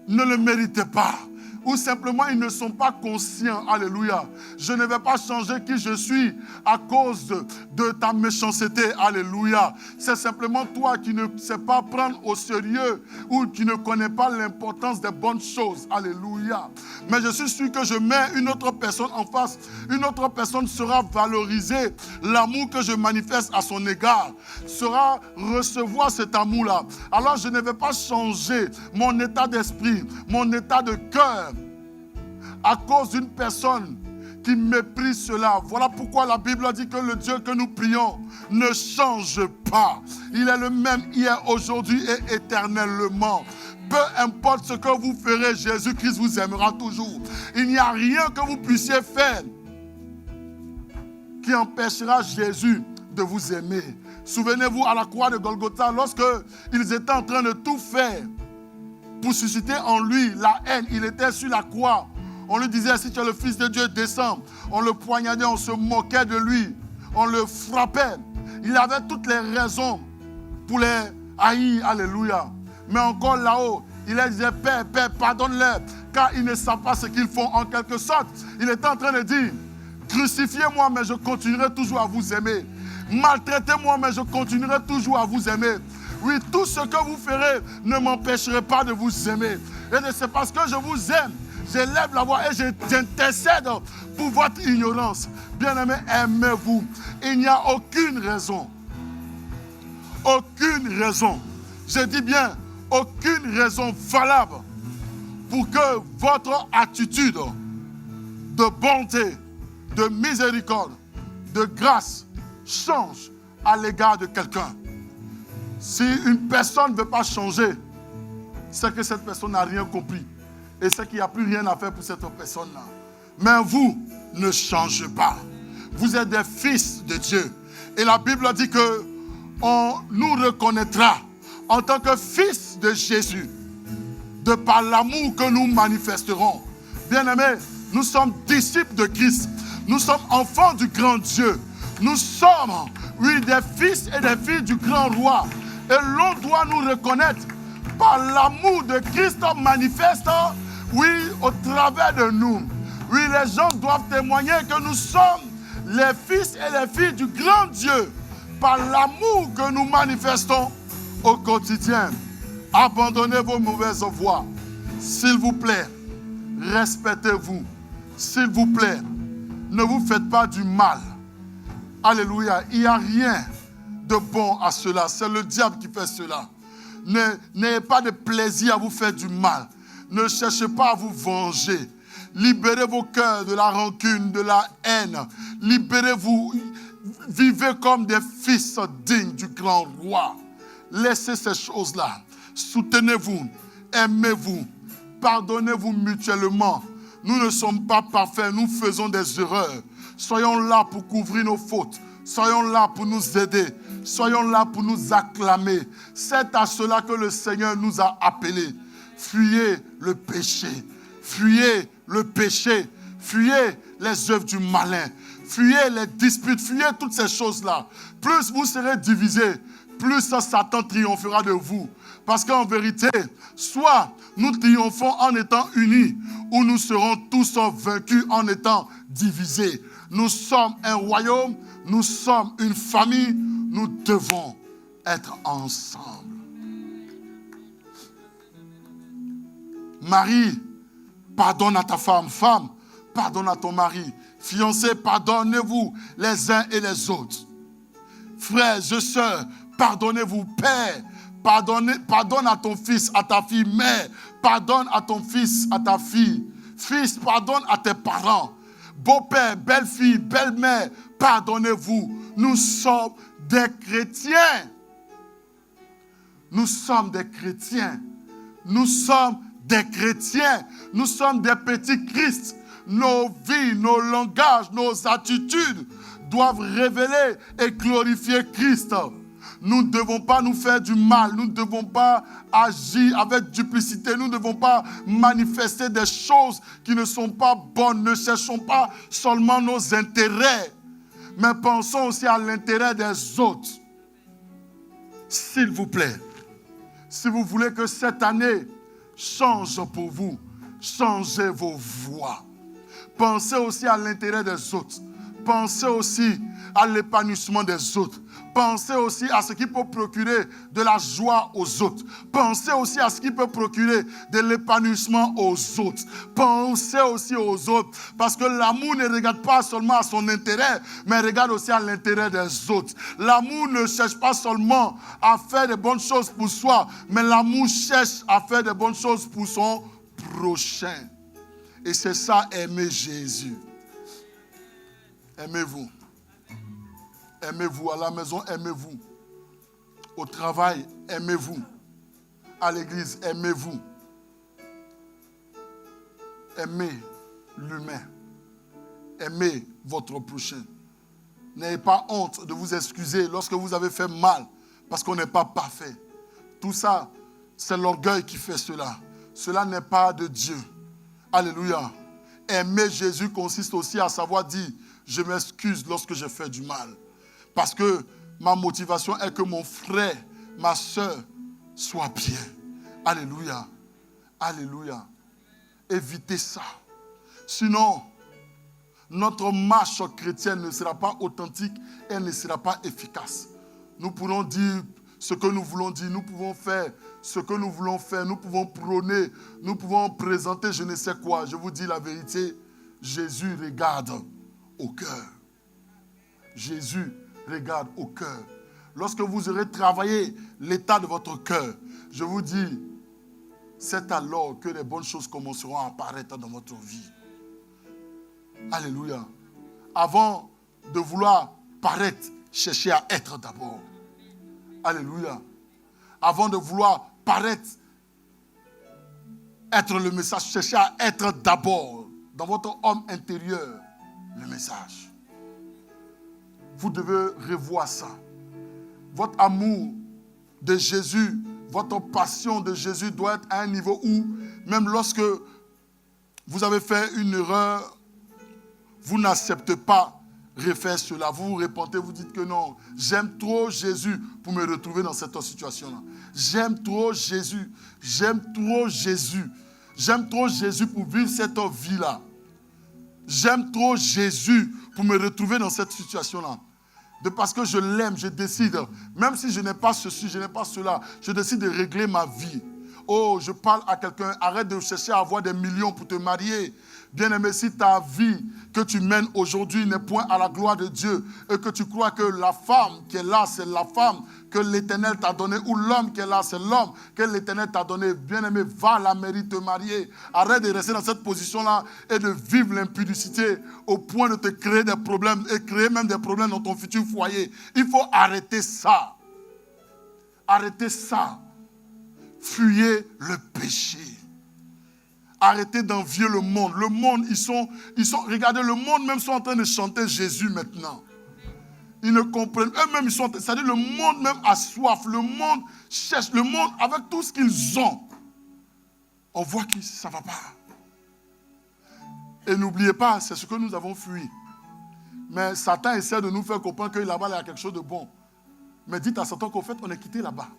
ne le méritaient pas. Ou simplement ils ne sont pas conscients. Alléluia. Je ne vais pas changer qui je suis à cause de ta méchanceté. Alléluia. C'est simplement toi qui ne sais pas prendre au sérieux ou qui ne connais pas l'importance des bonnes choses. Alléluia. Mais je suis sûr que je mets une autre personne en face. Une autre personne sera valorisée. L'amour que je manifeste à son égard sera recevoir cet amour-là. Alors je ne vais pas changer mon état d'esprit, mon état de cœur à cause d'une personne qui méprise cela. Voilà pourquoi la Bible dit que le Dieu que nous prions ne change pas. Il est le même hier, aujourd'hui et éternellement. Peu importe ce que vous ferez, Jésus-Christ vous aimera toujours. Il n'y a rien que vous puissiez faire qui empêchera Jésus de vous aimer. Souvenez-vous à la croix de Golgotha, lorsque ils étaient en train de tout faire pour susciter en lui la haine, il était sur la croix. On lui disait, si tu es le Fils de Dieu, descends. On le poignardait, on se moquait de lui. On le frappait. Il avait toutes les raisons pour les haïr. Alléluia. Mais encore là-haut, il leur disait, Père, Père, pardonne-leur, car ils ne savent pas ce qu'ils font. En quelque sorte, il était en train de dire, crucifiez-moi, mais je continuerai toujours à vous aimer. Maltraitez-moi, mais je continuerai toujours à vous aimer. Oui, tout ce que vous ferez ne m'empêcherait pas de vous aimer. Et c'est parce que je vous aime. J'élève la voix et j'intercède pour votre ignorance. Bien-aimés, aimez-vous. Il n'y a aucune raison. Aucune raison. Je dis bien, aucune raison valable pour que votre attitude de bonté, de miséricorde, de grâce change à l'égard de quelqu'un. Si une personne ne veut pas changer, c'est que cette personne n'a rien compris. Et c'est qu'il n'y a plus rien à faire pour cette personne-là. Mais vous ne changez pas. Vous êtes des fils de Dieu. Et la Bible dit qu'on nous reconnaîtra en tant que fils de Jésus, de par l'amour que nous manifesterons. Bien-aimés, nous sommes disciples de Christ. Nous sommes enfants du grand Dieu. Nous sommes, oui, des fils et des filles du grand roi. Et l'on doit nous reconnaître par l'amour de Christ manifeste, oui, au travers de nous. Oui, les gens doivent témoigner que nous sommes les fils et les filles du grand Dieu par l'amour que nous manifestons au quotidien. Abandonnez vos mauvaises voies. S'il vous plaît, respectez-vous. S'il vous plaît, ne vous faites pas du mal. Alléluia. Il n'y a rien de bon à cela. C'est le diable qui fait cela. N'ayez pas de plaisir à vous faire du mal. Ne cherchez pas à vous venger. Libérez vos cœurs de la rancune, de la haine. Libérez-vous. Vivez comme des fils dignes du grand roi. Laissez ces choses-là. Soutenez-vous. Aimez-vous. Pardonnez-vous mutuellement. Nous ne sommes pas parfaits. Nous faisons des erreurs. Soyons là pour couvrir nos fautes. Soyons là pour nous aider. Soyons là pour nous acclamer. C'est à cela que le Seigneur nous a appelés. Fuyez le péché. Fuyez le péché. Fuyez les œuvres du malin. Fuyez les disputes. Fuyez toutes ces choses-là. Plus vous serez divisés, plus Satan triomphera de vous. Parce qu'en vérité, soit nous triomphons en étant unis, ou nous serons tous vaincus en étant divisés. Nous sommes un royaume, nous sommes une famille, nous devons être ensemble. Marie, pardonne à ta femme. Femme, pardonne à ton mari. Fiancés, pardonnez-vous les uns et les autres. Frères et sœurs, pardonnez-vous. Père, pardonne à ton fils, à ta fille. Mère, pardonne à ton fils, à ta fille. Fils, pardonne à tes parents. Beau-père, belle-fille, belle-mère, pardonnez-vous. Nous sommes des chrétiens. Nous sommes des chrétiens. Nous sommes des chrétiens. Nous sommes des petits Christ. Nos vies, nos langages, nos attitudes doivent révéler et glorifier Christ. Nous ne devons pas nous faire du mal. Nous ne devons pas agir avec duplicité. Nous ne devons pas manifester des choses qui ne sont pas bonnes. Ne cherchons pas seulement nos intérêts, mais pensons aussi à l'intérêt des autres. S'il vous plaît, si vous voulez que cette année change pour vous, changez vos voies. Pensez aussi à l'intérêt des autres. Pensez aussi à l'épanouissement des autres. Pensez aussi à ce qui peut procurer de la joie aux autres. Pensez aussi à ce qui peut procurer de l'épanouissement aux autres. Pensez aussi aux autres. Parce que l'amour ne regarde pas seulement à son intérêt, mais regarde aussi à l'intérêt des autres. L'amour ne cherche pas seulement à faire de bonnes choses pour soi, mais l'amour cherche à faire de bonnes choses pour son prochain. Et c'est ça, aimer Jésus. Aimez-vous. Aimez-vous. À la maison, aimez-vous. Au travail, aimez-vous. À l'église, aimez-vous. Aimez l'humain. Aimez votre prochain. N'ayez pas honte de vous excuser lorsque vous avez fait mal, parce qu'on n'est pas parfait. Tout ça, c'est l'orgueil qui fait cela. Cela n'est pas de Dieu. Alléluia. Aimer Jésus consiste aussi à savoir dire, je m'excuse lorsque j'ai fait du mal. Parce que ma motivation est que mon frère, ma soeur, soient bien. Alléluia. Alléluia. Évitez ça. Sinon, notre marche chrétienne ne sera pas authentique et elle ne sera pas efficace. Nous pourrons dire ce que nous voulons dire, nous pouvons faire ce que nous voulons faire, nous pouvons prôner, nous pouvons présenter je ne sais quoi. Je vous dis la vérité, Jésus regarde au cœur. Jésus regarde au cœur. Lorsque vous aurez travaillé l'état de votre cœur, je vous dis, c'est alors que les bonnes choses commenceront à apparaître dans votre vie. Alléluia. Avant de vouloir paraître, cherchez à être d'abord. Alléluia. Avant de vouloir paraître, être le message, cherchez à être d'abord dans votre homme intérieur le message. Vous devez revoir ça. Votre amour de Jésus, votre passion de Jésus doit être à un niveau où, même lorsque vous avez fait une erreur, vous n'acceptez pas refaire cela. Vous vous repentez, vous dites que non, j'aime trop Jésus pour me retrouver dans cette situation-là. J'aime trop Jésus. J'aime trop Jésus. J'aime trop Jésus pour vivre cette vie-là. J'aime trop Jésus pour me retrouver dans cette situation-là. Parce que je l'aime, je décide, même si je n'ai pas ceci, je n'ai pas cela, je décide de régler ma vie. Oh, je parle à quelqu'un, arrête de chercher à avoir des millions pour te marier. Bien-aimé, si ta vie que tu mènes aujourd'hui n'est point à la gloire de Dieu et que tu crois que la femme qui est là, c'est la femme que l'Éternel t'a donnée, ou l'homme qui est là, c'est l'homme que l'Éternel t'a donné, bien-aimé, va à la mairie te marier. Arrête de rester dans cette position-là et de vivre l'impudicité au point de te créer des problèmes et créer même des problèmes dans ton futur foyer. Il faut arrêter ça. Arrêtez ça. Fuyez le péché. Arrêtez d'envier le monde. Le monde, ils sont, regardez, le monde même sont en train de chanter Jésus maintenant. Ils ne comprennent, eux-mêmes ils sont, c'est-à-dire le monde même a soif. Le monde cherche, le monde avec tout ce qu'ils ont. On voit que ça ne va pas. Et n'oubliez pas, c'est ce que nous avons fui. Mais Satan essaie de nous faire comprendre que là-bas, il y a quelque chose de bon. Mais dites à Satan qu'au fait, on est quitté là-bas.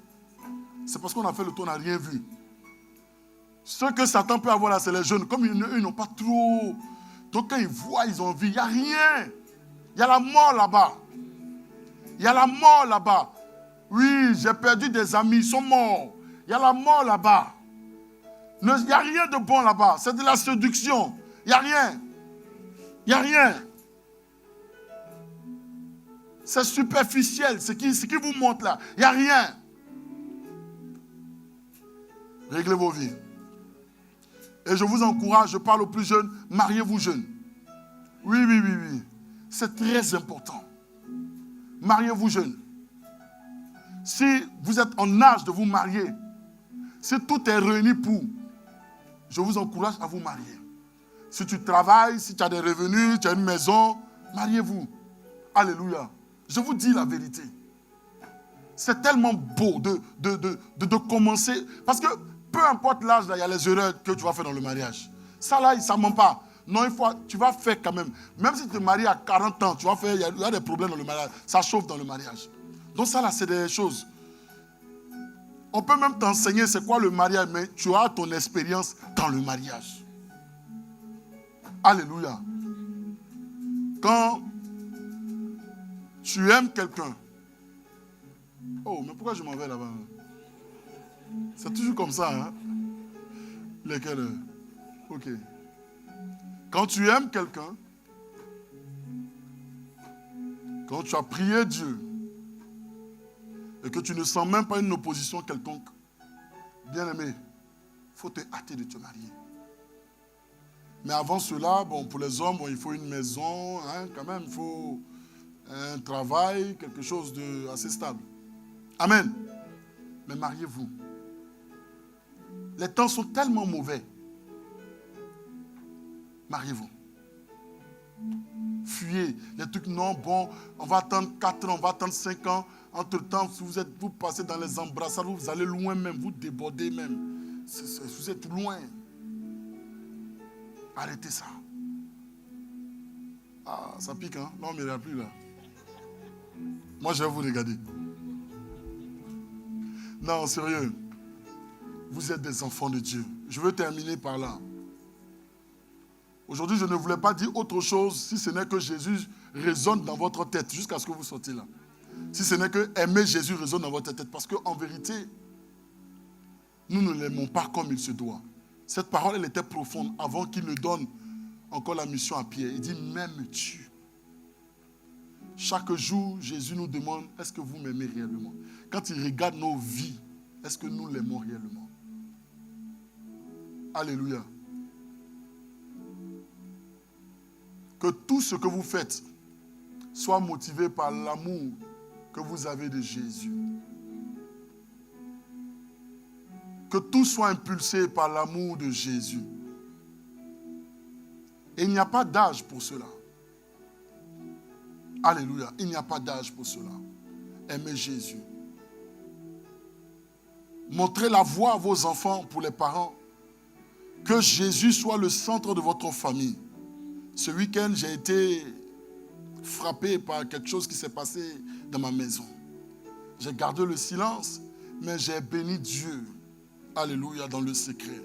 C'est parce qu'on a fait le tour, on n'a rien vu. Ce que Satan peut avoir là, c'est les jeunes. Comme eux, ils n'ont pas trop. Donc quand ils voient, ils ont envie. Il n'y a rien. Il y a la mort là-bas. Il y a la mort là-bas. Oui, j'ai perdu des amis, ils sont morts. Il y a la mort là-bas. Il n'y a rien de bon là-bas. C'est de la séduction. Il n'y a rien. Il n'y a rien. C'est superficiel. Ce qui vous montre là. Il n'y a rien. Réglez vos vies. Et je vous encourage, je parle aux plus jeunes, mariez-vous jeunes. Oui. C'est très important. Mariez-vous jeunes. Si vous êtes en âge de vous marier, si tout est réuni pour, je vous encourage à vous marier. Si tu travailles, si tu as des revenus, tu as une maison, mariez-vous. Alléluia. Je vous dis la vérité. C'est tellement beau de commencer. Parce que peu importe l'âge, il y a les erreurs que tu vas faire dans le mariage. Ça là, ça ne ment pas. Non, tu vas faire quand même. Même si tu te maries à 40 ans, tu vas faire, il y a des problèmes dans le mariage. Ça chauffe dans le mariage. Donc ça là, c'est des choses. On peut même t'enseigner c'est quoi le mariage, mais tu as ton expérience dans le mariage. Alléluia. Quand tu aimes quelqu'un. Oh, mais pourquoi je m'en vais là-bas? C'est toujours comme ça, hein? Lesquels? Ok. Quand tu aimes quelqu'un, quand tu as prié Dieu, et que tu ne sens même pas une opposition quelconque, bien aimé, il faut te hâter de te marier. Mais avant cela, bon, pour les hommes, bon, il faut une maison, hein, quand même, il faut un travail, quelque chose de assez stable. Amen. Mais mariez-vous. Les temps sont tellement mauvais. Mariez-vous. Fuyez. Les trucs non, bon, on va attendre 4 ans, on va attendre 5 ans. Entre-temps, si vous passez dans les embrassades, vous allez loin même, vous débordez même. Vous êtes loin. Arrêtez ça. Ah, ça pique, hein? Non, mais il n'y a plus là. Moi, je vais vous regarder. Non, sérieux. Vous êtes des enfants de Dieu. Je veux terminer par là. Aujourd'hui, je ne voulais pas dire autre chose si ce n'est que Jésus résonne dans votre tête jusqu'à ce que vous sortiez là. Si ce n'est que aimer Jésus résonne dans votre tête. Parce qu'en vérité, nous ne l'aimons pas comme il se doit. Cette parole, elle était profonde avant qu'il ne donne encore la mission à Pierre. Il dit, m'aimes-tu? Chaque jour, Jésus nous demande, est-ce que vous m'aimez réellement? Quand il regarde nos vies, est-ce que nous l'aimons réellement? Alléluia. Que tout ce que vous faites soit motivé par l'amour que vous avez de Jésus. Que tout soit impulsé par l'amour de Jésus. Et il n'y a pas d'âge pour cela. Alléluia. Il n'y a pas d'âge pour cela. Aimez Jésus. Montrez la voie à vos enfants, pour les parents. Que Jésus soit le centre de votre famille. Ce week-end, j'ai été frappé par quelque chose qui s'est passé dans ma maison. J'ai gardé le silence, mais j'ai béni Dieu. Alléluia, dans le secret.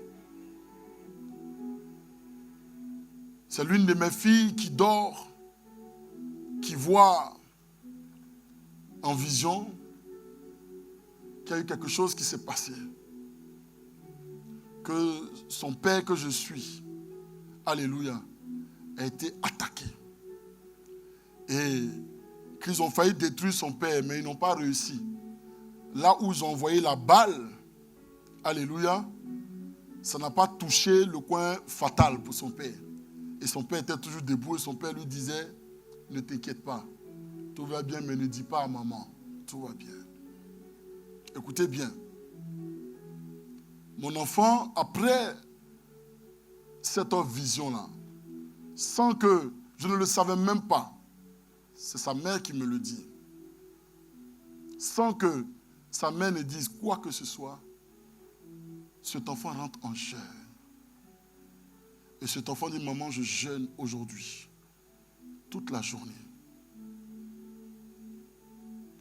C'est l'une de mes filles qui dort, qui voit en vision qu'il y a eu quelque chose qui s'est passé. Que son père que je suis, alléluia, a été attaqué. Et qu'ils ont failli détruire son père, mais ils n'ont pas réussi. Là où ils ont envoyé la balle, alléluia, ça n'a pas touché le coin fatal pour son père. Et son père était toujours debout et son père lui disait, ne t'inquiète pas, tout va bien, mais ne dis pas à maman, tout va bien. Écoutez bien. Mon enfant, après cette vision-là, sans que je ne le savais même pas, c'est sa mère qui me le dit, sans que sa mère ne dise quoi que ce soit, cet enfant rentre en jeûne. Et cet enfant dit, maman, je jeûne aujourd'hui, toute la journée.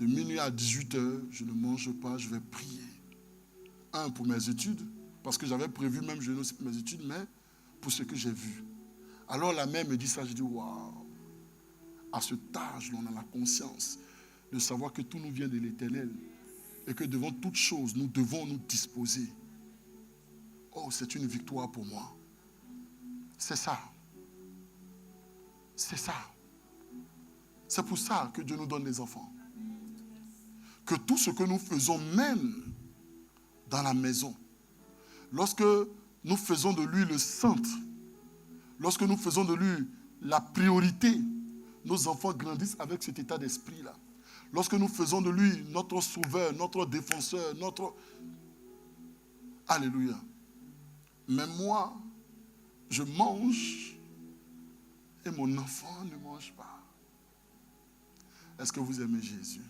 De minuit à 18h, je ne mange pas, je vais prier. Un, pour mes études, parce que j'avais prévu même jeûner aussi pour mes études, mais pour ce que j'ai vu. Alors la mère me dit ça, je dis, waouh, à cet âge, on a la conscience de savoir que tout nous vient de l'Éternel et que devant toute chose, nous devons nous disposer. Oh, c'est une victoire pour moi. C'est ça. C'est ça. C'est pour ça que Dieu nous donne des enfants. Que tout ce que nous faisons, même dans la maison, lorsque nous faisons de lui le centre, lorsque nous faisons de lui la priorité, nos enfants grandissent avec cet état d'esprit-là. Lorsque nous faisons de lui notre sauveur, notre défenseur, notre... Alléluia. Mais moi, je mange et mon enfant ne mange pas. Est-ce que vous aimez Jésus?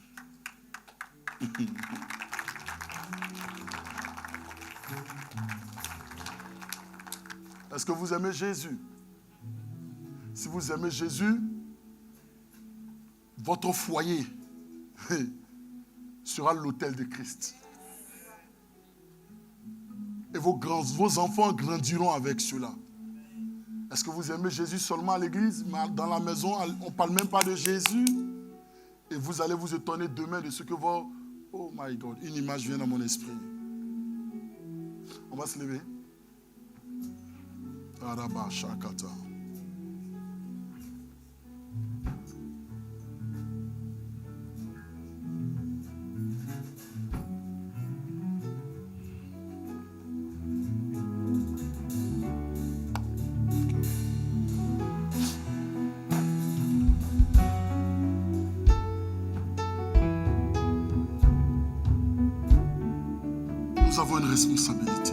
Est-ce que vous aimez Jésus? Si vous aimez Jésus, votre foyer sera l'autel de Christ. Et vos enfants grandiront avec cela. Est-ce que vous aimez Jésus seulement à l'église, mais dans la maison, on ne parle même pas de Jésus? Et vous allez vous étonner demain de ce que vos... Oh my God, une image vient dans mon esprit. On va se lever. Araba Shakata. Nous avons une responsabilité.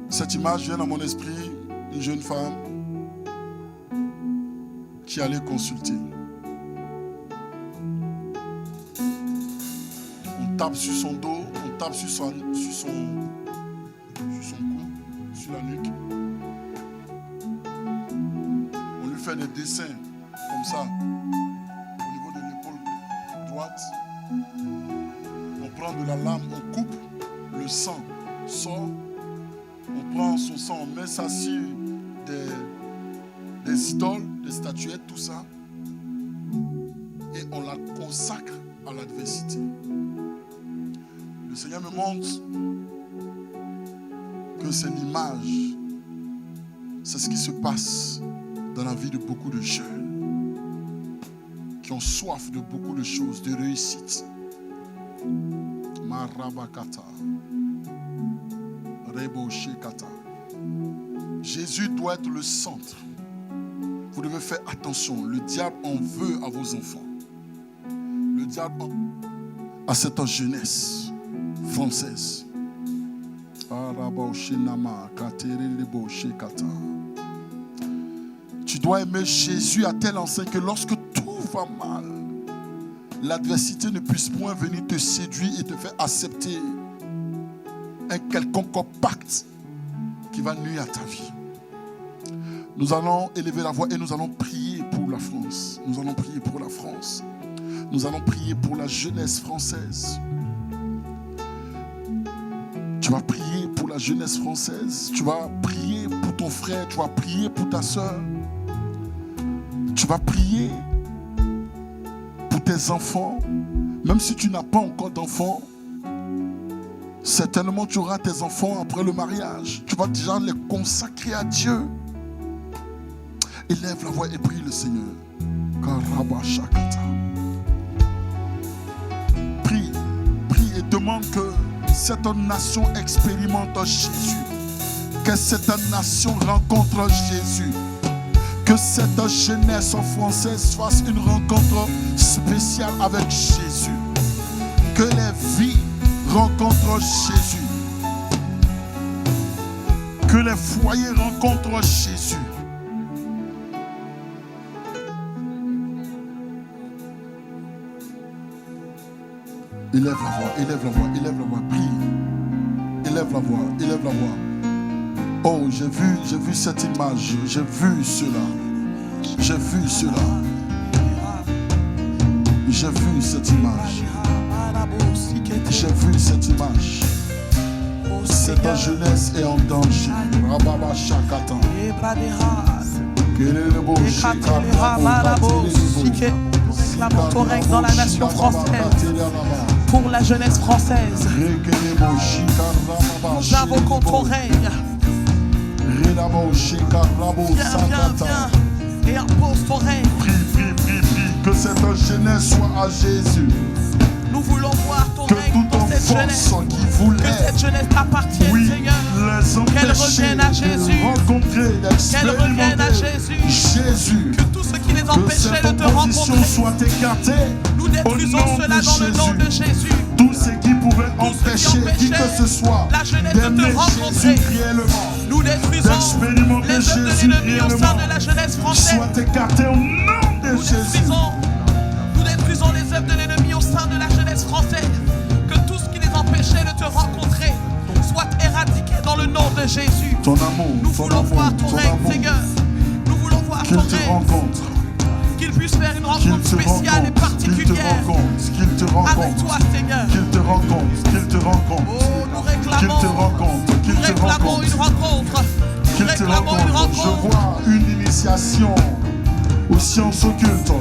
Cette image vient dans mon esprit, une jeune femme qui allait consulter. On tape sur son dos, on tape sur son cou, sur la nuque. On lui fait des dessins comme ça, au niveau de l'épaule droite. On prend de la lame, on coupe, le sang sort. On prend son sang, on met ça sur des idoles, des statuettes, tout ça. Et on la consacre à l'adversité. Le Seigneur me montre que c'est l'image. C'est ce qui se passe dans la vie de beaucoup de jeunes qui ont soif de beaucoup de choses, de réussite. Marabakata. Jésus doit être le centre. Vous devez faire attention. Le diable en veut à vos enfants. Le diable à cette jeunesse française. Tu dois aimer Jésus à tel enseigne que lorsque tout va mal, l'adversité ne puisse point venir te séduire et te faire accepter un quelconque pacte qui va nuire à ta vie. Nous allons élever la voix et nous allons prier pour la France. Nous allons prier pour la France. Nous allons prier pour la jeunesse française. Tu vas prier pour la jeunesse française. Tu vas prier pour ton frère. Tu vas prier pour ta soeur. Tu vas prier pour tes enfants. Même si tu n'as pas encore d'enfants, certainement tu auras tes enfants après le mariage. Tu vas déjà les consacrer à Dieu. Élève la voix et prie le Seigneur. Prie, prie et demande que cette nation expérimente Jésus. Que cette nation rencontre Jésus. Que cette jeunesse française fasse une rencontre spéciale avec Jésus. Que les vies rencontrent Jésus. Que les foyers rencontrent Jésus. Élève la voix, élève la voix, élève la voix, prie. Élève la voix, élève la voix. Oh, j'ai vu cette image, j'ai vu cela. J'ai vu cela. J'ai vu cette image. J'ai vu cette image. Cette jeunesse est en danger. Rababa Shakata. Réclamons ton règne dans la nation française. Pour la jeunesse française. Nous invoquons ton règne. Viens et impose ton règne. Prie, que cette jeunesse soit à Jésus. Nous voulons voir ton règne dans cette cette jeunesse, forces qui voulaient, que cette jeunesse t'appartienne, oui, Seigneur. les Qu'elle empêcher revienne à Jésus. de rencontrer, Qu'elle revienne à d'expérimenter Jésus. Que tout ce qui les Que empêchait cette de te opposition rencontrer, soit écartée nous au détruisons nom cela de dans le nom de Jésus. Jésus. Tout ce qui pouvait Tout ce qui empêcher qui que empêchait ce soit la jeunesse de te d'aimer rencontrer. Jésus réellement, Nous détruisons d'expérimenter les œuvres de Jésus l'ennemi au sein réellement, de la jeunesse française. soit écarté au nom de Jésus. Nous détruisons les œuvres de l'ennemi au sein de la jeunesse française. Que tout ce qui les empêchait de te rencontrer soit éradiqué dans le nom de Jésus. Ton amour, Nous ton voulons amour, voir ton ton règne, amour, Seigneur. Nous voulons voir qu'il ton te règne. rencontre, Qu'il puisse faire une qu'il rencontre te spéciale et rencontre, qu'il te particulière rencontre, qu'il te avec rencontre, toi, Seigneur. qu'il te rencontre, qu'il te rencontre, Oh, nous qu'il te réclamons, rencontre, qu'il nous te réclamons rencontre. une rencontre. Nous Qu'il te réclamons une rencontre. Je rencontre. vois une initiation aux sciences occultes.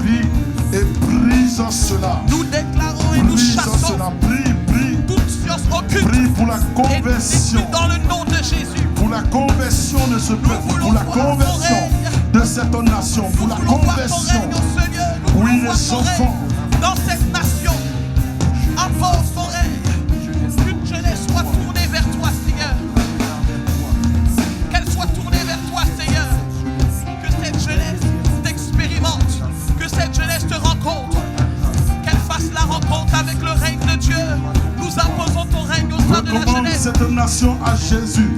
Prie et brise cela. Nous déclarons et nous Brise chassons cela. Prie. toute science occulte Prie pour la et conversion. détruite dans le nom de Jésus. Pour la conversion de ce peuple. voulons Pour la voir ton conversion règne. de cette nation. Nous Pour la voulons voir ton conversion. règne, oh Seigneur. Nous Oui, voulons voir les ton enfants. règne dans cette nation. Impose ton règne. Qu'une jeunesse soit tournée vers toi, Seigneur. Qu'elle soit tournée vers toi, Seigneur. Que cette jeunesse t'expérimente. Que cette jeunesse te rencontre. Qu'elle fasse la rencontre avec le règne de Dieu. Nous imposons ton règne au sein de la Recommande jeunesse. cette nation à Jésus.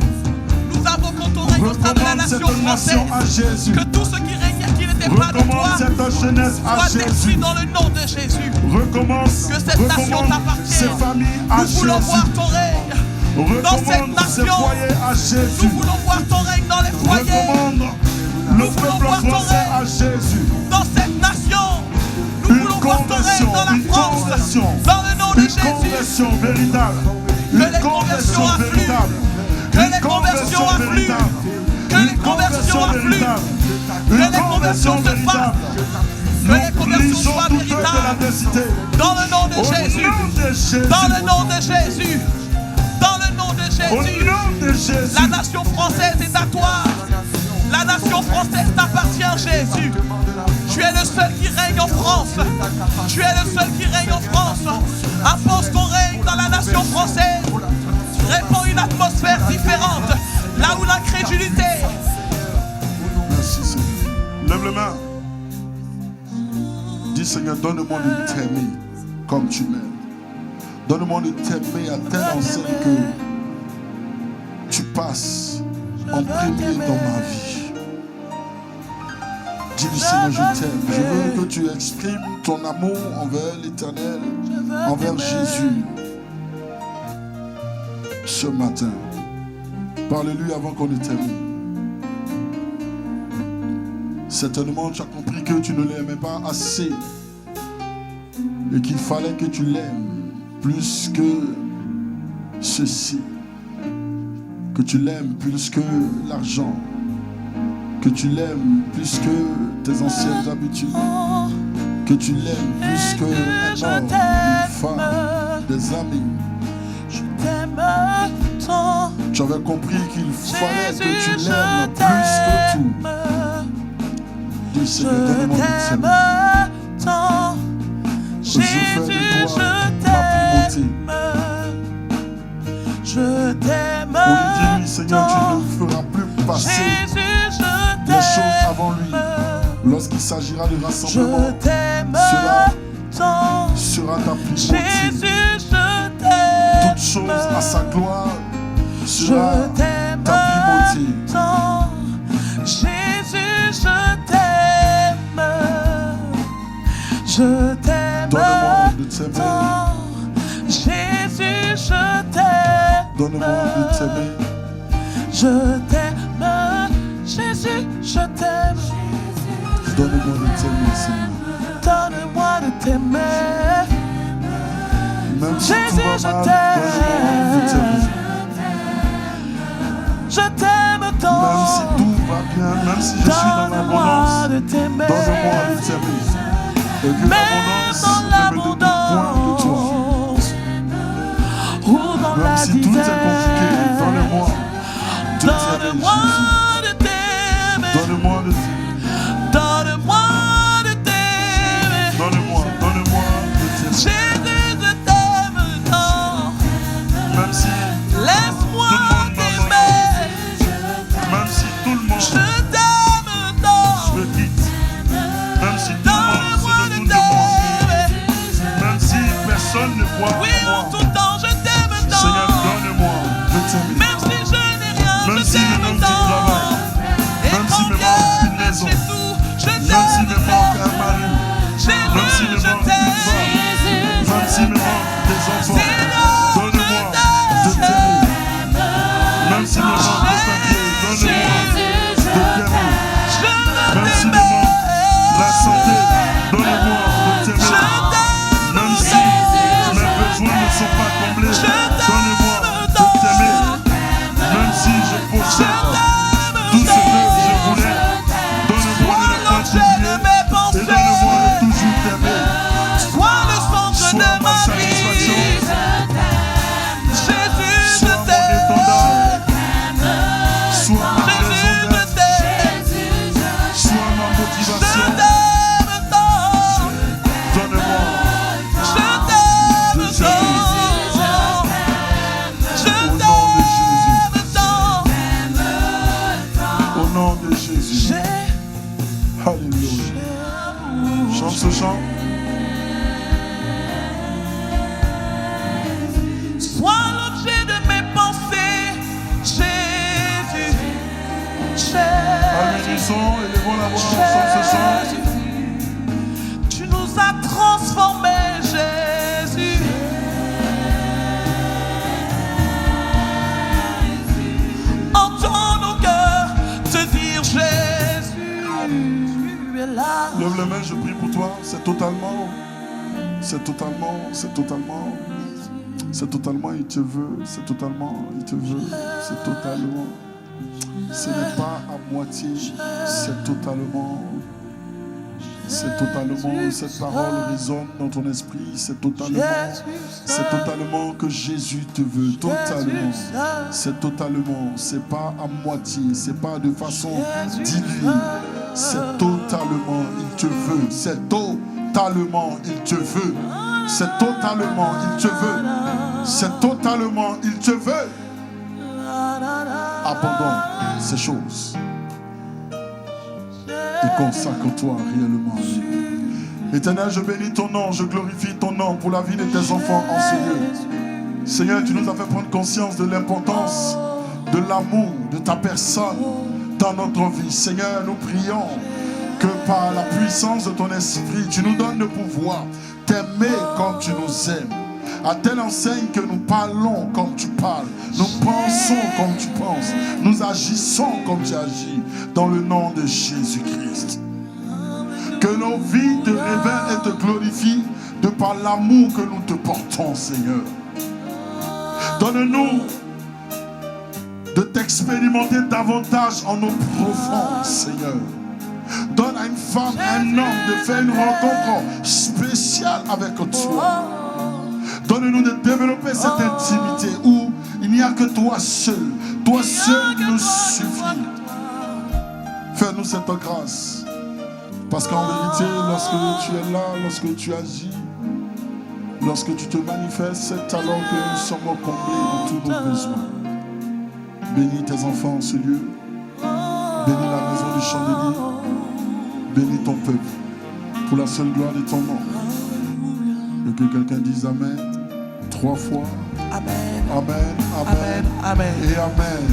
Nous invoquons ton règne au sein de la Recommande nation cette nation à française. Jésus. Que tout ce qui régnait, qui n'était pas de toi, Recommande cette jeunesse à soit détruit Jésus. dans le nom de Jésus. Recommence, Que cette nation recommande t'appartienne. ces familles à Nous voulons voir Jésus. ton règne dans cette Recommande ces nation. foyers à Nous Jésus. voulons voir ton règne dans les foyers, Recommande le Nous voulons peuple voir ton français règne. à Jésus. dans cette nation. Nous Une voulons voir ton règne conversion, dans la une France, conversion. dans le nom de Une Jésus. conversion véritable. Que Une les conversions conversion affluent. véritable. Que Une les conversions affluent. véritable. Que les Une conversions affluent. véritable. Que Une les conversions se véritable. fassent. Que les Nous conversions brisons soient toute œuvre de la véritables. décité. Dans le nom de Au Jésus. nom de Jésus. Dans le nom de Jésus. Dans le nom de Au Jésus. nom de Jésus. La nation française est à toi. La nation française t'appartient, Jésus. Tu es le seul qui règne en France. Tu es le seul qui règne en France. Impose ton règne dans la nation française. Répands une atmosphère différente. Là où l'incrédulité. Merci Seigneur. Lève les mains. Dis Seigneur, donne-moi de t'aimer comme tu m'aimes. Donne-moi de t'aimer à telle enseigne que tu passes en premier dans ma vie. Dis-lui Seigneur, je t'aime. Je veux que tu exprimes ton amour envers l'Éternel, envers Jésus. Ce matin, parle-lui avant qu'on ne t'aime. Certainement, tu as compris que tu ne l'aimais pas assez et qu'il fallait que tu l'aimes plus que ceci, que tu l'aimes plus que l'argent, que tu l'aimes plus que tes anciennes habitudes, que tu l'aimes plus que un homme, une femme, des amis. Je t'aime tant. Tu avais compris qu'il fallait que tu l'aimes plus que tout. Dis Seigneur, donne-moi de t'aimer. tant. Je fais de toi ma primauté. Je t'aime. On lui dit, Seigneur, tu ne feras plus passer Jésus, je les choses t'aime. avant lui. Lorsqu'il s'agira de rassemblement, Je t'aime cela tant. sera ta primauté. Jésus, je t'aime. Toute chose à sa gloire Je sera t'aime ta primauté. tant. Jésus, je t'aime. Je t'aime Donne-moi de t'aimer. tant. Jésus, je t'aime. Donne-moi de t'aimer. Je t'aime. Jésus, je t'aime. Donne-moi de t'aimer, Seigneur. Donne-moi de t'aimer. Même si Jésus, tout va je mal, t'aime. donne-moi de t'aimer. Je t'aime tant. Même si tout va bien, même si je suis dans Donne-moi l'abondance, de t'aimer. donne-moi de t'aimer. Et que Même l'abondance dans ne me détourne point de toi. l'abondance ou dans Même la si tout est compliqué, disette, donne-moi de t'aimer, donne-moi de t'aimer. Jésus. Donne-moi de t'aimer. Donne-moi de t'aimer. Donne-moi de t'aimer. Jésus, je t'aime tant. t'aime même si tant. je travaille, Et même s'il me combien, manque une maison, Jésus, je même s'il me t'aime manque tant. un mari, même s'il me Jésus, je manque une t'aime. femme, même s'il me manque des enfants, Seigneur, donne-moi de je t'aimer. Même s'il me manque de papier, donne-moi de t'aimer. Même s'il me manque la santé, donne-moi de t'aimer. Même si mes besoins ne sont pas comblés, donne-moi de t'aimer. Même si je possède tout ce que je voulais, donne-moi de ne pas t'oublier et donne-moi de toujours t'aimer. Sois le centre Sois de ma ma satisfaction, vie. Jésus, sois je mon t'aime. étendard, sois ma raison Jésus, je d'être, t'aime. sois ma Je motivation. t'aime tant. Donne-moi Je t'aime tant. Je t'aime tant. au nom de Jésus. J'ai Alléluia. Chante ce chant. Sois l'objet de mes pensées, Jésus. Allons-y, élevons la voix ensemble ce chant. Jésus. Tu nous as transformés, Jésus. Entends nos cœurs te dire, Jésus, tu es là. Lève les mains, je prie pour toi. C'est totalement, il te veut. C'est totalement, il te veut. C'est totalement. Ce n'est pas à moitié, c'est totalement. Cette parole résonne dans ton esprit. C'est totalement que Jésus te veut. Totalement. C'est totalement. C'est pas à moitié. C'est pas de façon diluée. C'est totalement. Il te veut. C'est totalement. Il te veut. C'est totalement. Il te veut. C'est totalement. Il te veut. Abandonne ces choses et consacre-toi réellement. Éternel, je bénis ton nom, je glorifie ton nom pour la vie de tes enfants en ce lieu. Seigneur, tu nous as fait prendre conscience de l'importance de l'amour de ta personne dans notre vie. Seigneur, nous prions que par la puissance de ton esprit, tu nous donnes le pouvoir t'aimer comme tu nous aimes. À telle enseigne que nous parlons comme tu parles, nous pensons comme tu penses, nous agissons comme tu agis, dans le nom de Jésus-Christ. Que nos vies te révèlent et te glorifient de par l'amour que nous te portons, Seigneur. Donne-nous de t'expérimenter davantage en nos profondes, Seigneur. Donne à une femme, à un homme de faire une rencontre spéciale avec toi. Donne-nous de développer cette intimité où il n'y a que toi seul nous suffit. Fais-nous cette grâce. Parce qu'en vérité, lorsque tu es là, lorsque tu agis, lorsque tu te manifestes, c'est alors que nous sommes comblés de tous nos besoins. Bénis tes enfants en ce lieu. Bénis la maison du chandelier. Bénis ton peuple. Pour la seule gloire de ton nom. Et que quelqu'un dise Amen 3 fois. Amen. Amen, amen, Amen. Amen. et amen.